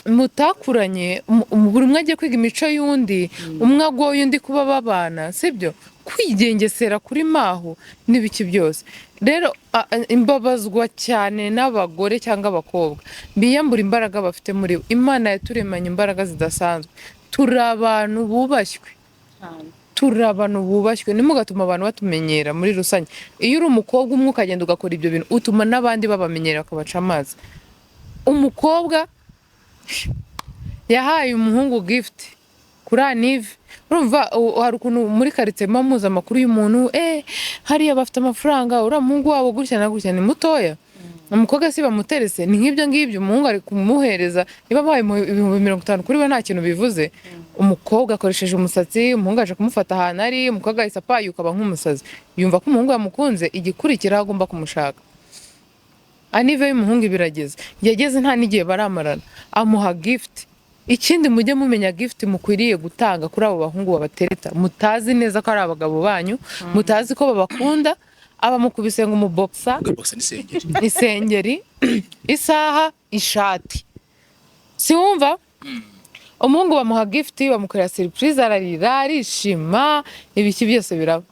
mutakuranye, buri umwe agiye kwiga imico y'undi, umwe agoye undi kuba babana, sibyo? Kwigengesera kuri maho n'ibiki byose. Rero imbabazwa cyane n'abagore cyangwa abakobwa biyambura imbaraga bafite muri Imana yaturemanye imbaraga zidasanzwe. Turi abantu bubashywe, nimugatuma abantu batumenyera muri rusange. Iyo uri umukobwa umwe ukagenda ugakora ibyo bintu utuma n'abandi babamenyera bakabaca amazi. Umukobwa yahaye umuhungu gift kuri Anive, urumva hari ukuntu muri quartier mamuza amakuru y'umuntu hariya bafite amafaranga, ura muhungu wabo gutya na gutya, ni mutoya. Umukobwa si bamuterese, ni nk'ibyo ngibyo umuhungu ari kumuhereza, niba bahaye 50 kuri we nta kintu bivuze. Umukobwa akoresheje umusatsi, umuhungu aje kumufata ahantu ari, umukobwa ahise apayuka aba nk'umusazi, yumva ko umuhungu yamukunze, igikurikira agomba kumushaka. Anive y'umuhungu birageze, yageze nta n'igihe baramarana, amuha gift ikindi mujye mumenya gift mukwiriye gutanga kuri abo bahungu babatereta mutazi neza ko ari abagabo banyu mutazi ko babakunda aba mukubise ngo umuboksa Boxer n'isengeri. isengeri isaha ishati siwumva umuhungu bamuha gift bamukorera surprise ararira arishima ibiki byose biraba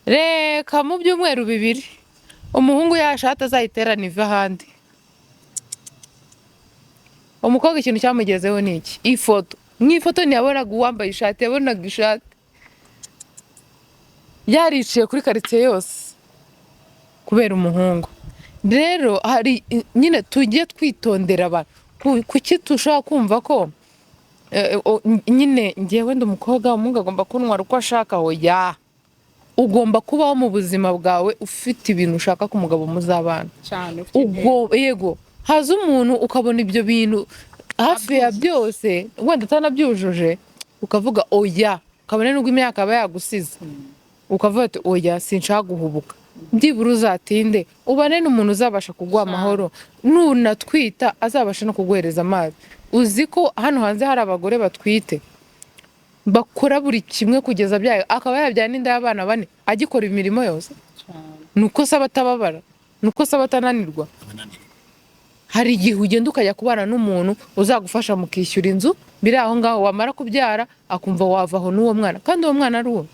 reka mu byumweru bibiri umuhungu yashata azayiterana iva ahandi umukobwa ikintu cyamugezeho ni iki ifoto nk'ifoto ntiyabonaga uwambaye ishati yabonaga ishati yariciye kuri karitsiye yose kubera umuhungu rero hari nyine tujye twitondera abantu kuki tushobora kumva ko nyine ngewe ndi umukobwa umuhungu agomba kuntwara uko ashaka oya ugomba kubaho mu buzima bwawe ufite ibintu ushaka ko umugabo muzabana cyane yego haza umuntu ukabona ibyo bintu hafi ya byose wenda atanabyujuje ukavuga oya ukabona nubwo imyaka aba yagusize ukavuga ati oya sinshaka guhubuka byibura uzatinde ubane n'umuntu uzabasha kuguha amahoro nunatwita azabasha no kuguhereza amazi uzi ko hano hanze hari abagore batwite bakora buri kimwe kugeza byayo akaba yabyara n'inda y'abana bane agikora imirimo yose nuko se abatababara nuko se abatananirwa hari igihe ugenda ukajya kubana n'umuntu uzagufasha mukishyura inzu biri aho ngaho wamara kubyara akumva wavaho n'uwo mwana kandi uwo mwana ari uwo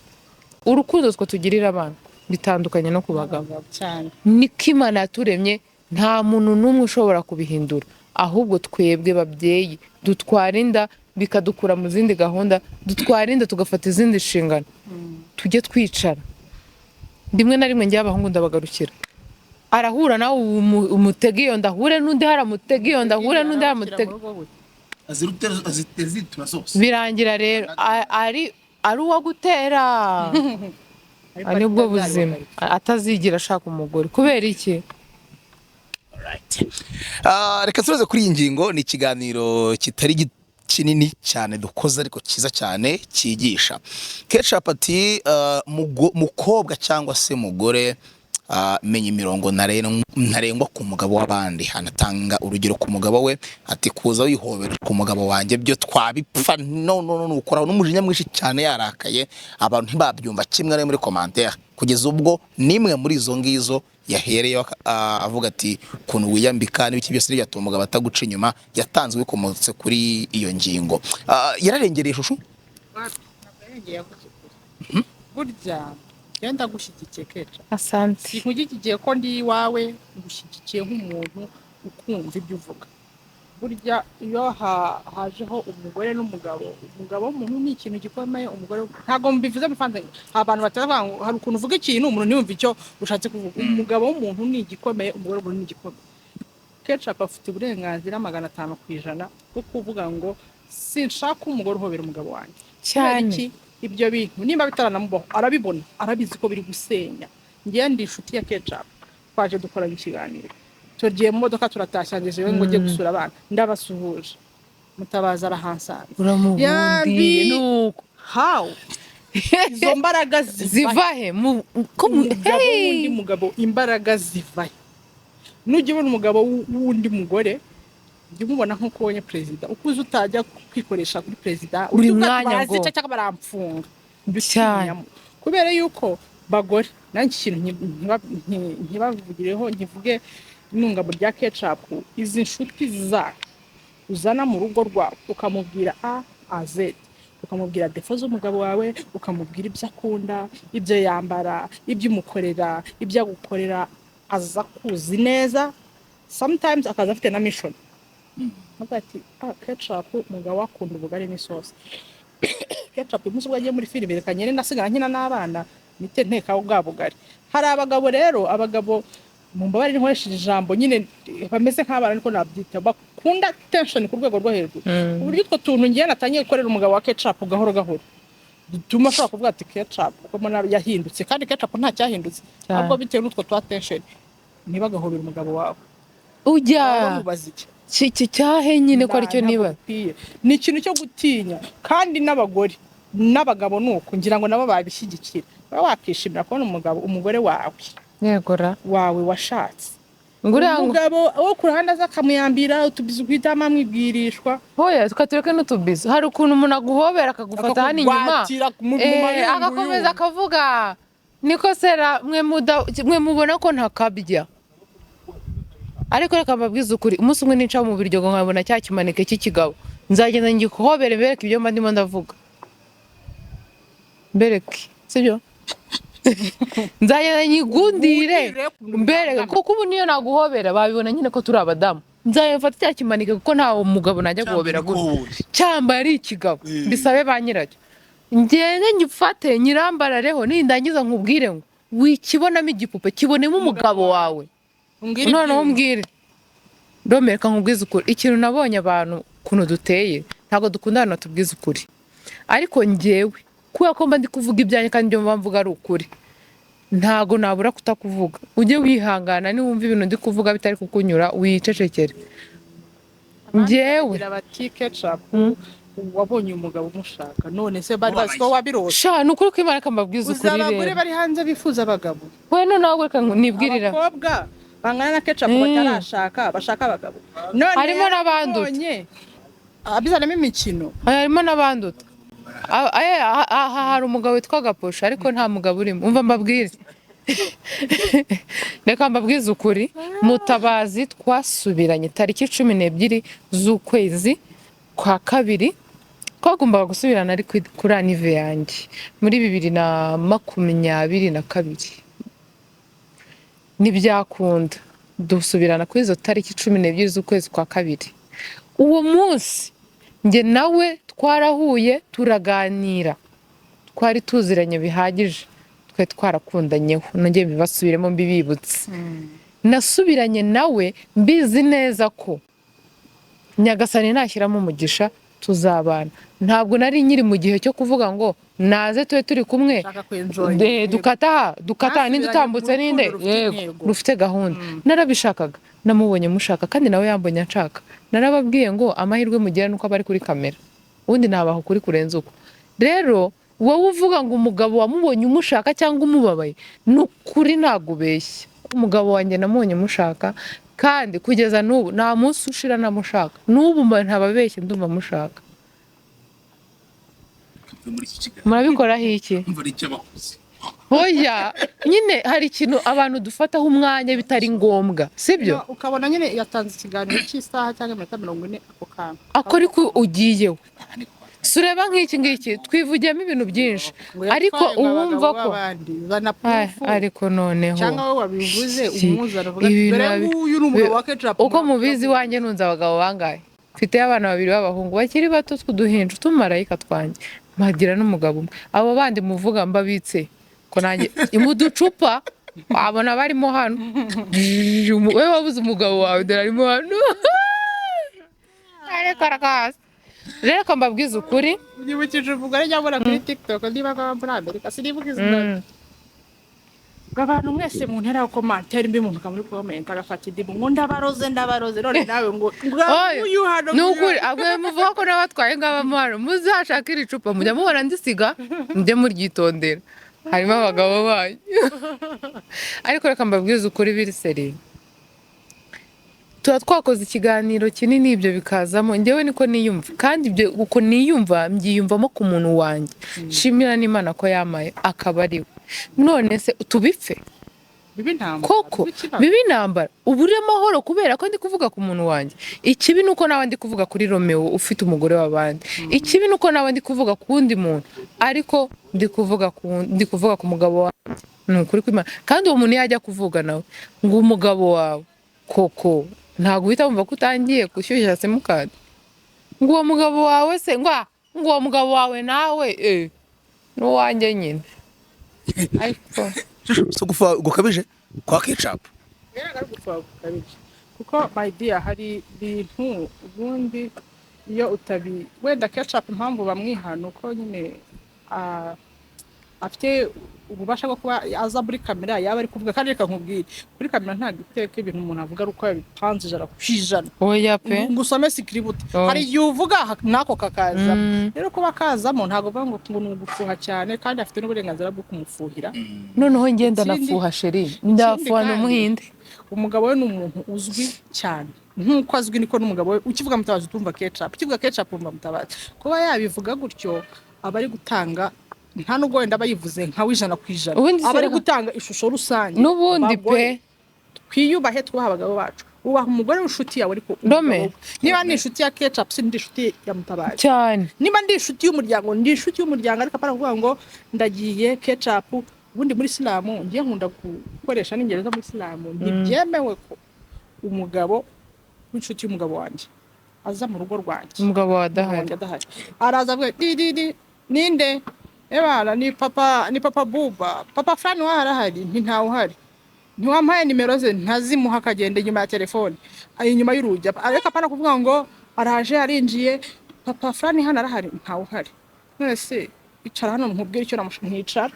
urukundo twe tugirira abana bitandukanye no ku bagabo cyane niko Imana yaturemye nta muntu n'umwe ushobora kubihindura ahubwo twebwe babyeyi dutwara inda bikadukura mu zindi gahunda dutwara inda tugafata izindi nshingano tujye twicara rimwe na rimwe njye abahungu ndabagarukira arahura nawe umutega iyo ndahure n'undi haramutega iyo ndahure n'undi haramutega azitezitura zose birangira rero ari uwo gutera ari bwo buzima atazigira ashaka umugore kubera iki reka tunoze kuri iyi ngingo ni ikiganiro kitari kinini cyane dukoze ariko cyiza cyane cyigisha Ketchup ati mukobwa cyangwa se mugore menya imirongo ntarengwa ku mugabo w'abandi hanatanga urugero ku mugabo we ati kuza wihobera ku mugabo wanjye byo twabipfa no ukora n'umujinya mwinshi cyane yarakaye abantu ntibabyumva kimwe no muri commentaire kugeza ubwo nimwe muri izo ngizo yahereye avuga ati kuntu wiyambika n'ibiki byose byatuma umugabo ataguca inyuma yatanzwe bikomotse kuri iyo ngingo yararengereye ishusho burya yenda gushyigikiye Ketchup asante sinkugikiye ko ndi iwawe ngushyigikiye nk'umuntu ukumva ibyo uvuga burya iyo hajeho umugore n'umugabo w'umuntu ni ikintu gikomeye umugore ntago mbivuze bifanze abantu batavuga ngo hari ukuntu uvuga ikintu umuntu ntiyumva icyo ushatse kuvuga umugabo w'umuntu ni igikomeye umugore w'umuntu ni igikomeye Ketchup afite uburenganzira 500% bwo kuvuga ngo sinshaka umugore uhobera umugabo wanjye cyane ibyo bintu nimba bitaranamubaho arabibona arabizi ko biri gusenya ngiye ndi inshuti ya Ketchup twaje dukora ikiganiro tugiye mu modoka turatashyangeje ngo ngiye gusura abana ndabasuhuje mutabaza arahansanze uramubundiye nuko how izo mbaraga zivahe undi mugabo imbaraga zivahe nujye ubona umugabo w'undi mugore jya umubona nk'uko ubonye perezida ukuze utajya kwikoresha kuri perezida buri mwanya ngo cyangwa baramfunga cyane kubera yuko bagore nanjye ikintu ntibavugireho nkivuge n'ingabo rya Ketchup izi nshuti uzana mu rugo rwawe ukamubwira A Z ukamubwira defo z'umugabo wawe ukamubwira ibyo akunda ibyo yambara ibyo umukorera ibyo agukorera aza kuzi neza sometimes akaza afite na mission ati Ketchup umugabo akunda ubugari n'isosi Ketchup umunsi agiye muri filime rekanye nasigara nkina n'abana nite nteka bwa bugari hari abagabo rero mu mbabare nkoresheje ijambo nyine bameze nk'abana niko nabyita bakunda tension ku rwego rwo hejuru uburyo utwo tuntu ngiye natangiye gukorera umugabo wa Ketchup gahoro gahoro dutuma ashobora kuvuga ati Ketchup uko mbona yahindutse kandi Ketchup nta cyahindutse ahubwo bitewe n'utwo twa tension ntibagahobera umugabo wawe ujya cyahe nyine ko aricyo niba ni ikintu cyo gutinya kandi n'abagore n'abagabo nuko ngira ngo nabo babishyigikira baba wakishimira kubona umugore wawe yegora wawe washatse umugabo wo ku ruhande aza akamuyambira utubizi guhitamo amwibwirishwa hoya tukatureka n'utubizi hari ukuntu umuntu aguhobera akagufata hano inyuma agakomeza akavuga niko sera mwe mubona ko ntakabya ariko reka mbabwize ukuri umunsi umwe nica mu biryogo nkabona cya kimanike cy'ikigabo nzagenda ngikuhobere mbereke ibyo mba ndimo ndavuga mbereke sibyo nzagenda nyigundire mbereke kuko ubu niyo naguhobera babibona nyine ko turi abadamu nzayafata cya kimanike kuko nta mugabo najya guhobera gutya cyamba ari ikigabo bisabe ba nyiracyo ngende ngifate nyirambarareho nindangiza nkubwire ngo wikibonamo igipupe kibonemo umugabo wawe noneho umbwire ndomereka nkubwize ukuri ikintu nabonye abantu kuntu duteye ntabwo dukundana tubwize ukuri ariko njyewe kubera ko mba ndi kuvuga ibyanjye kandi ibyo mvuga ari ukuri ntago nabura kutakuvuga ujye wihangana niwumva ibintu ndi kuvuga bitari kukunyura wicecekere njyewe bati ketchup wabonye umugabo umushaka none se bari bazi ko wabirose sha nukuri ko Imana kambabwiza ukuri rero abagore bari hanze bifuza abagabo we noneho reka nibwirira abakobwa bangana na ketchup batarashaka bashaka abagabo none harimo n'abanduta abizanamo imikino harimo n'abanduta hari umugabo witwa Gaposha ariko nta mugabo urimo umva mbabwire reka mbabwize ukuri Mutabazi twasubiranye tariki 12 z'ukwezi kwa kabiri twagombaga gusubirana ari kuri anive yanjye muri 2022 ntibyakunda dusubirana kuri izo tariki 12 z'ukwezi kwa kabiri uwo munsi njye nawe twarahuye turaganira twari tuziranye bihagije twe twarakundanyeho nongeye bibasubiremo mbibibutse nasubiranye nawe mbizi neza ko Nyagasani nashyiramo umugisha tuzabana ntabwo nari nyiri mu gihe cyo kuvuga ngo naze tube turi kumwe dukata ninde utambutse ninde yego rufite gahunda narabishakaga namubonye mushaka kandi nawe yambonye nshaka narababwiye ngo amahirwe mugira nuko abari kuri kamera ubundi nabaho kuri kurenza uko rero wowe uvuga ngo umugabo wamubonye umushaka cyangwa umubabaye nukuri nagubeshya umugabo wanjye namubonye mushaka kandi kugeza n'ubu nta munsi ushira namushaka n'ubu mba ntababeshye ndumva mushaka murabikoraho iki hoya nyine hari ikintu abantu dufataho umwanya bitari ngombwa sibyo ukabona nyine yatanze ikiganiro cy'isaha cyangwa iminota 40 ako kantu ako ariko ugiyeho sureba nk'iki ngiki twivugiyemo ibintu byinshi ariko uwumva ko ariko noneho cyangwa wowe wabivuze umuzara uvuga mbere uyu n'umugabo wa ketchup uko mubizi wanjye nunze abagabo bangaye mfite abana 2 b'abahungu bakiri bato twuduhinja tumarayika twanjye mpagira n'umugabo umwe abo bandi muvuga mbabitse ko nanjye imuducupa abona barimo hano wewe wabuze umugabo wawe darimo hano ariko arakasa rero ko mbabwiza ukuri nyibukije uvuga ari nyabura kuri TikTok ndiba ko muri Amerika sinibuka izina abantu mwese mu ntera ko commentaire mbi muntu kamuri comment agafata idibu ngo ndabaroze none nawe ngo uyu hano nukuri abwe muvuga ko nabatwaye ngaba maro muzashaka iri cupa mujya mubona ndisiga mujye muryitondera harimo abagabo bayo ariko reka mbabwiza ukuri biri seri tuba twakoze ikiganiro kinini ibyo bikazamo njyewe niko niyumva kandi ibyo uko niyumva mbyiyumvamo ku muntu wanjye shimira n'Imana ko yamaye akaba ariwe none se tubipfe koko bibi ntambara ubure amahoro kubera ko ndi kuvuga ku muntu wanjye ikibi nuko nawe ndi kuvuga kuri Romeo ufite umugore w'abandi ikibi nuko nawe ndi kuvuga ku wundi muntu ariko ndi kuvuga ku mugabo wanjye nukuri kw'Imana kandi uwo muntu yajya kuvuga nawe ngo umugabo wawe koko ntago uhita wumva ko utangiye gushyushya simukadi ngo uwo mugabo wawe se ngo uwo mugabo wawe nawe n'uwanjye nyine ariko so gufa gukabije kwa ketchup kuko my dear hari bintu ubundi iyo utabi wenda ketchup impamvu bamwihana uko nyine afite ububasha bwo kuba aza muri kamera yaba ari kuvuga kandi reka nkubwire kuri kamera ntabwo iteka ibintu umuntu avuga ari uko yabipanze ijana ku ijana oya pe ngo usome sikiributi Oh. hari igihe uvuga nako kakaza rero kuba kazamo ntabwo uvuga ngo ni ugufuha cyane kandi afite n'uburenganzira bwo kumufuhira noneho ngenda Ikindi- nafuha sheri ndafuha kandi- n'umuhinde umugabo we ni umuntu uzwi cyane nk'uko azwi niko n'umugabo we ukivuga Mutabazi utumva ketchup ukivuga ketchup umva Mutabazi kuba yabivuga gutyo aba ari gutanga nta nubwo wenda aba yivuze nka w'ijana ku ijana Ubundi aba ari se- gutanga ishusho rusange n'ubundi Bagore, pe twiyubahe twubaha abagabo bacu ubaha umugore w'inshuti yawe ariko Rome. umugabo we. Niba ni inshuti ya ketchup si ndi inshuti ya Mutabazi cyane niba ndi inshuti y'umuryango ndi inshuti y'umuryango ariko apana kuvuga ngo ndagiye ketchup ubundi muri Isilamu ngiye nkunda gukoresha n'ingero zo muri Isilamu ntibyemewe ko umugabo w'inshuti y'umugabo wanjye aza mu rugo rwanjye umugabo wa adahari wanjye adahari araza avuga di ninde ebana ni papa buba papa fulani warahari ntawe uhari ntiwampaye nimero ze ntazimuha akagenda inyuma ya telefone ari inyuma y'urugi ariko apana kuvuga ngo araje arinjiye papa fulani hano arahari ntawe uhari mwese icara hano nkubwire icyo nticara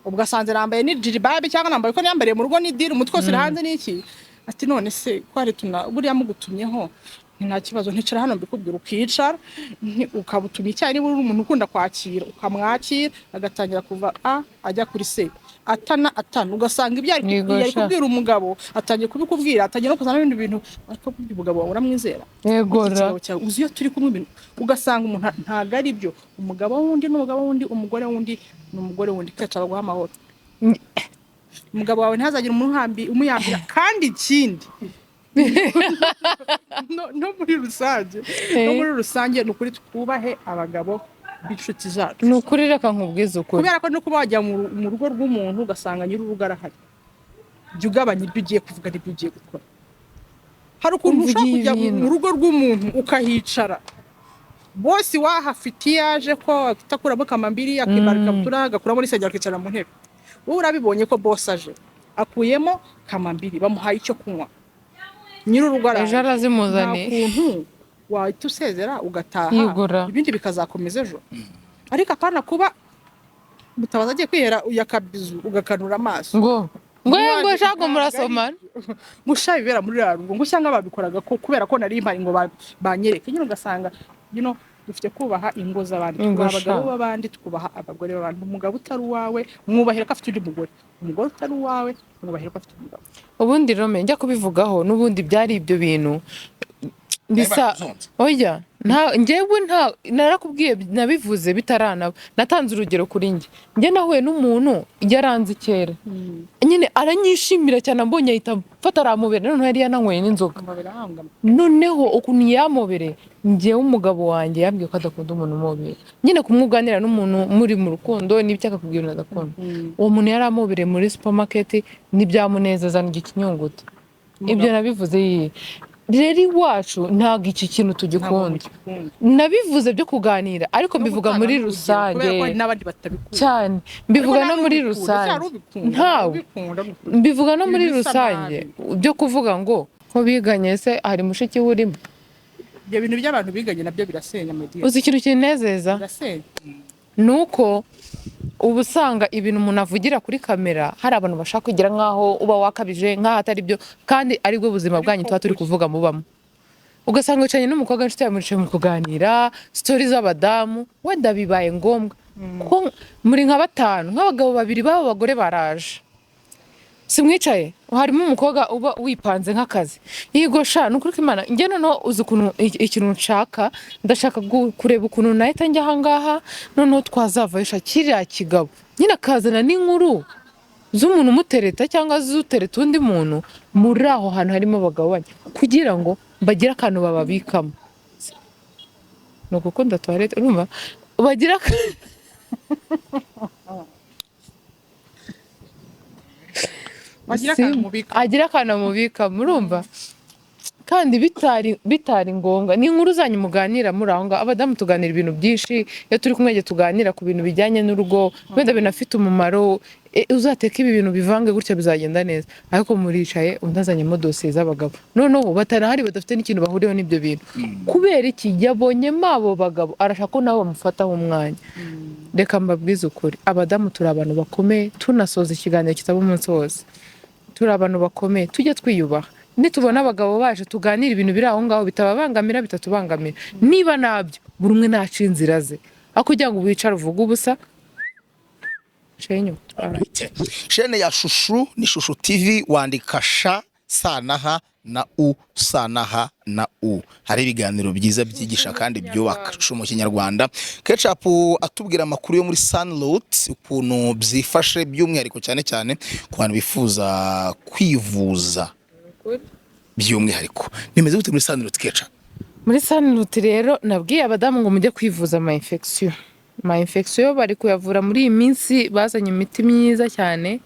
ubwo asanze nambaye ni jiribabi cyangwa nambaye ko niyambariye mu rugo ni diri umutwe wose uri hanze n'iki ati none se ko hari buriya mugutumyeho nta kibazo nticara hano mbikubwira ukicara ukabutumya icyayi niba uri umuntu ukunda kwakira ukamwakira agatangira kuva a ajya kuri se atana ugasanga ibyo ari kubwira umugabo atangiye kubikubwira atangiye no kuzana ibindi bintu ariko umugabo wawe uramwizera yegora uzi iyo turi kumwe ibintu ugasanga umuntu ntago ari byo umugabo wundi n'umugabo wundi umugore wundi n'umugore wundi kacara guha amahoro umugabo wawe ntazagire umuntu umuyambira kandi ikindi no muri rusange ni ukuri twubahe abagabo b'inshuti zacu ni ukuri reka nkubwize ukuri kubera ko no kuba wajya mu rugo rw'umuntu ugasanga nyir'urugo arahari jya ugabanya ibyo ugiye kuvuga n'ibyo ugiye gukora hari ukuntu ushobora kujya mu rugo rw'umuntu ukahicara bosi wahafite iyo yaje ko atakuramo kamambiri akimara ikabutura agakuramo n'isengeri akicara mu ntebe wowe urabibonye ko bosi aje akuyemo kamambiri bamuhaye icyo kunywa nyir'urugo ejo arazimuzaniye nta kuntu wahita usezera ugataha Yigura. ibindi bikazakomeza ejo ariko apana kuba Mutabazi agiye kwihera uyakabizu ugakanura amaso ngo shaka murasomana musha bibera muri raro ngo cyangwa babikoraga ko kubera ko nari impari ngo banyereke nyine ugasanga dufite kubaha ingo z'abandi abagabo b'abandi twubaha abagore b'abandi umugabo utari uwawe mwubahira ko afite undi mugore umugore utari uwawe mwubahira ko afite umugabo ubundi Rome njya kubivugaho n'ubundi byari ibyo bintu bisa oya njyewe narakubwiye nabivuze bitaranaba natanze urugero kuri njye nahuye n'umuntu yaranze kera nyine aranyishimira cyane ambonye ahita mfata aramubere noneho yari yananyweye n'inzoga noneho ukuntu yamubere njyewe umugabo wanjye yambwiye ko adakunda umuntu umubere nyine kumwuganira n'umuntu muri mu rukundo n'ibyo akakubwira adakunda uwo muntu yari amubere muri supermarket n'ibyamunezeza n'ikinyunguta ibyo nabivuze rero iwacu ntabwo iki kintu tugikunda nabivuze byo kuganira ariko mbivuga muri rusange cyane mbivuga no muri rusange ntawe mbivuga no muri rusange byo kuvuga ngo ko biganye se hari mushiki urimo ibyo bintu by'abantu biganye nabyo birasenya media uzi ikintu kinezeza nuko ubu usanga ibintu umuntu avugira kuri kamera hari abantu bashaka kugira nk'aho uba wakabije nk'aho atari byo kandi aribwo buzima bwanyu tuba turi kuvuga mubamo ugasanga wicaranye n'umukobwa inshuti yawe muricaye mu kuganira sitori z'abadamu wenda bibaye ngombwa kuko muri nka batanu nk'abagabo babiri b'abo bagore baraje simwicaye harimo umukobwa uba wipanze nk'akazi yigosha ni ukuri ko Imana njye noneho uzi ukuntu ikintu nshaka ndashaka kureba ukuntu nahita njya ahangaha noneho twazavahisha kiriya kigabo nyine akazana n'inkuru z'umuntu umutereta cyangwa z'utereta undi muntu muri aho hantu harimo abagabo bane kugira ngo bagire akantu bababikamo ni ugukunda tuwarete urumva bagira agira akantu amubika murumva kandi bitari ngombwa ni inkuru zanyu muganira muri aho ngaho abadamu tuganira ibintu byinshi iyo turi kumwe tuganira ku bintu bijyanye n'urugo wenda binafite umumaro uzateka ibi bintu bivange gutya bizagenda neza, ariko muricaye undi azanyemo dosiye z'abagabo noneho batanahari badafite n'ikintu bahuriyeho n'ibyo bintu. Kubera iki? yabonyemo abo bagabo arashaka ko nabo bamufataho umwanya. Reka mbabwize ukuri, abadamu turi abantu bakomeye, tunasoza ikiganiro kitaba umunsi wose, turi abantu bakomeye, tujye twiyubaha. Nitubona abagabo baje tuganira ibintu biri aho ngaho bitababangamira bitatubangamira, niba nabyo buri umwe naca inzira ze, aho kugira ngo wicare uvuge ubusa. Shene ya Shushu ni Shushu TV, wandika sha sanaha na u sanaha na u. Hari ibiganiro byiza byigisha kandi byubaka Shushu mu Kinyarwanda. Ketchup atubwira amakuru yo muri Sunloot, ukuntu byifashe by'umwihariko cyane cyane ku bantu bifuza kwivuza by'umwihariko. Nimeze gute muri Sunloot Ketchup? Muri Sunloot rero nabwiye abadamu ngo mujye kwivuza ma infection bari kuyavura muri iyi minsi, bazanye imiti myiza cyane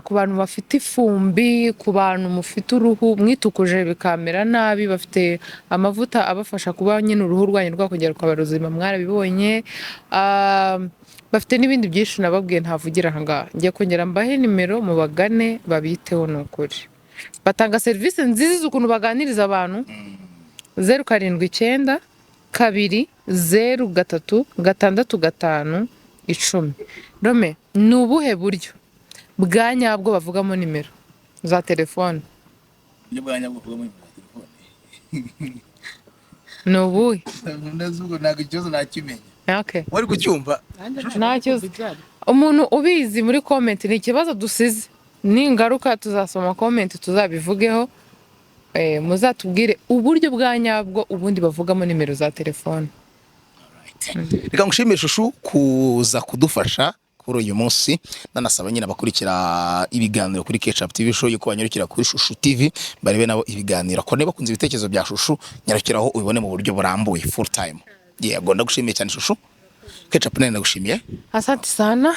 ku bantu bafite ifumbi, ku bantu mufite uruhu mwitukuje bikamera nabi, bafite amavuta abafasha kuba nyine uruhu rwanyu rwakongera rukaba ruzima, mwarabibonye. Bafite n'ibindi byinshi nababwiye ntavugira aha ngaha, ngiye kongera mbahe nimero mu bagane babiteho. Ni ukuri batanga serivisi nziza z'ukuntu baganiriza abantu. 079 203 665 10. Rome, ni ubuhe buryo bwa nyabwo bavugamo nimero za telefone? Ni bwa nyabwo bavugamo telefone. Ni ubuhe? Ndazugo ntago ikibazo nakimenya. Okay. Wari kucyumva? Ntacyo. Umuntu ubizi muri comment ni ikibazo dusize. Ningaruka tuzasoma comment tuzabivugeho. Muzatubwire uburyo bwa nyabwo ubundi bavugamo nimero za telefone. Reka ngushimire Shushu kuza kudufasha kuri uyu munsi. Nanasaba nyine abakurikira ibiganiro kuri Ketchup TV show yuko banyarukira kuri Shushu TV barebe nabo ibiganiro. Ko niba kunze ibitekerezo bya Shushu nyarukiraho ubibone mu buryo burambuye full time. Yego ndagushimiye cyane Shushu. Ketchup nene ndagushimiye. Asante sana.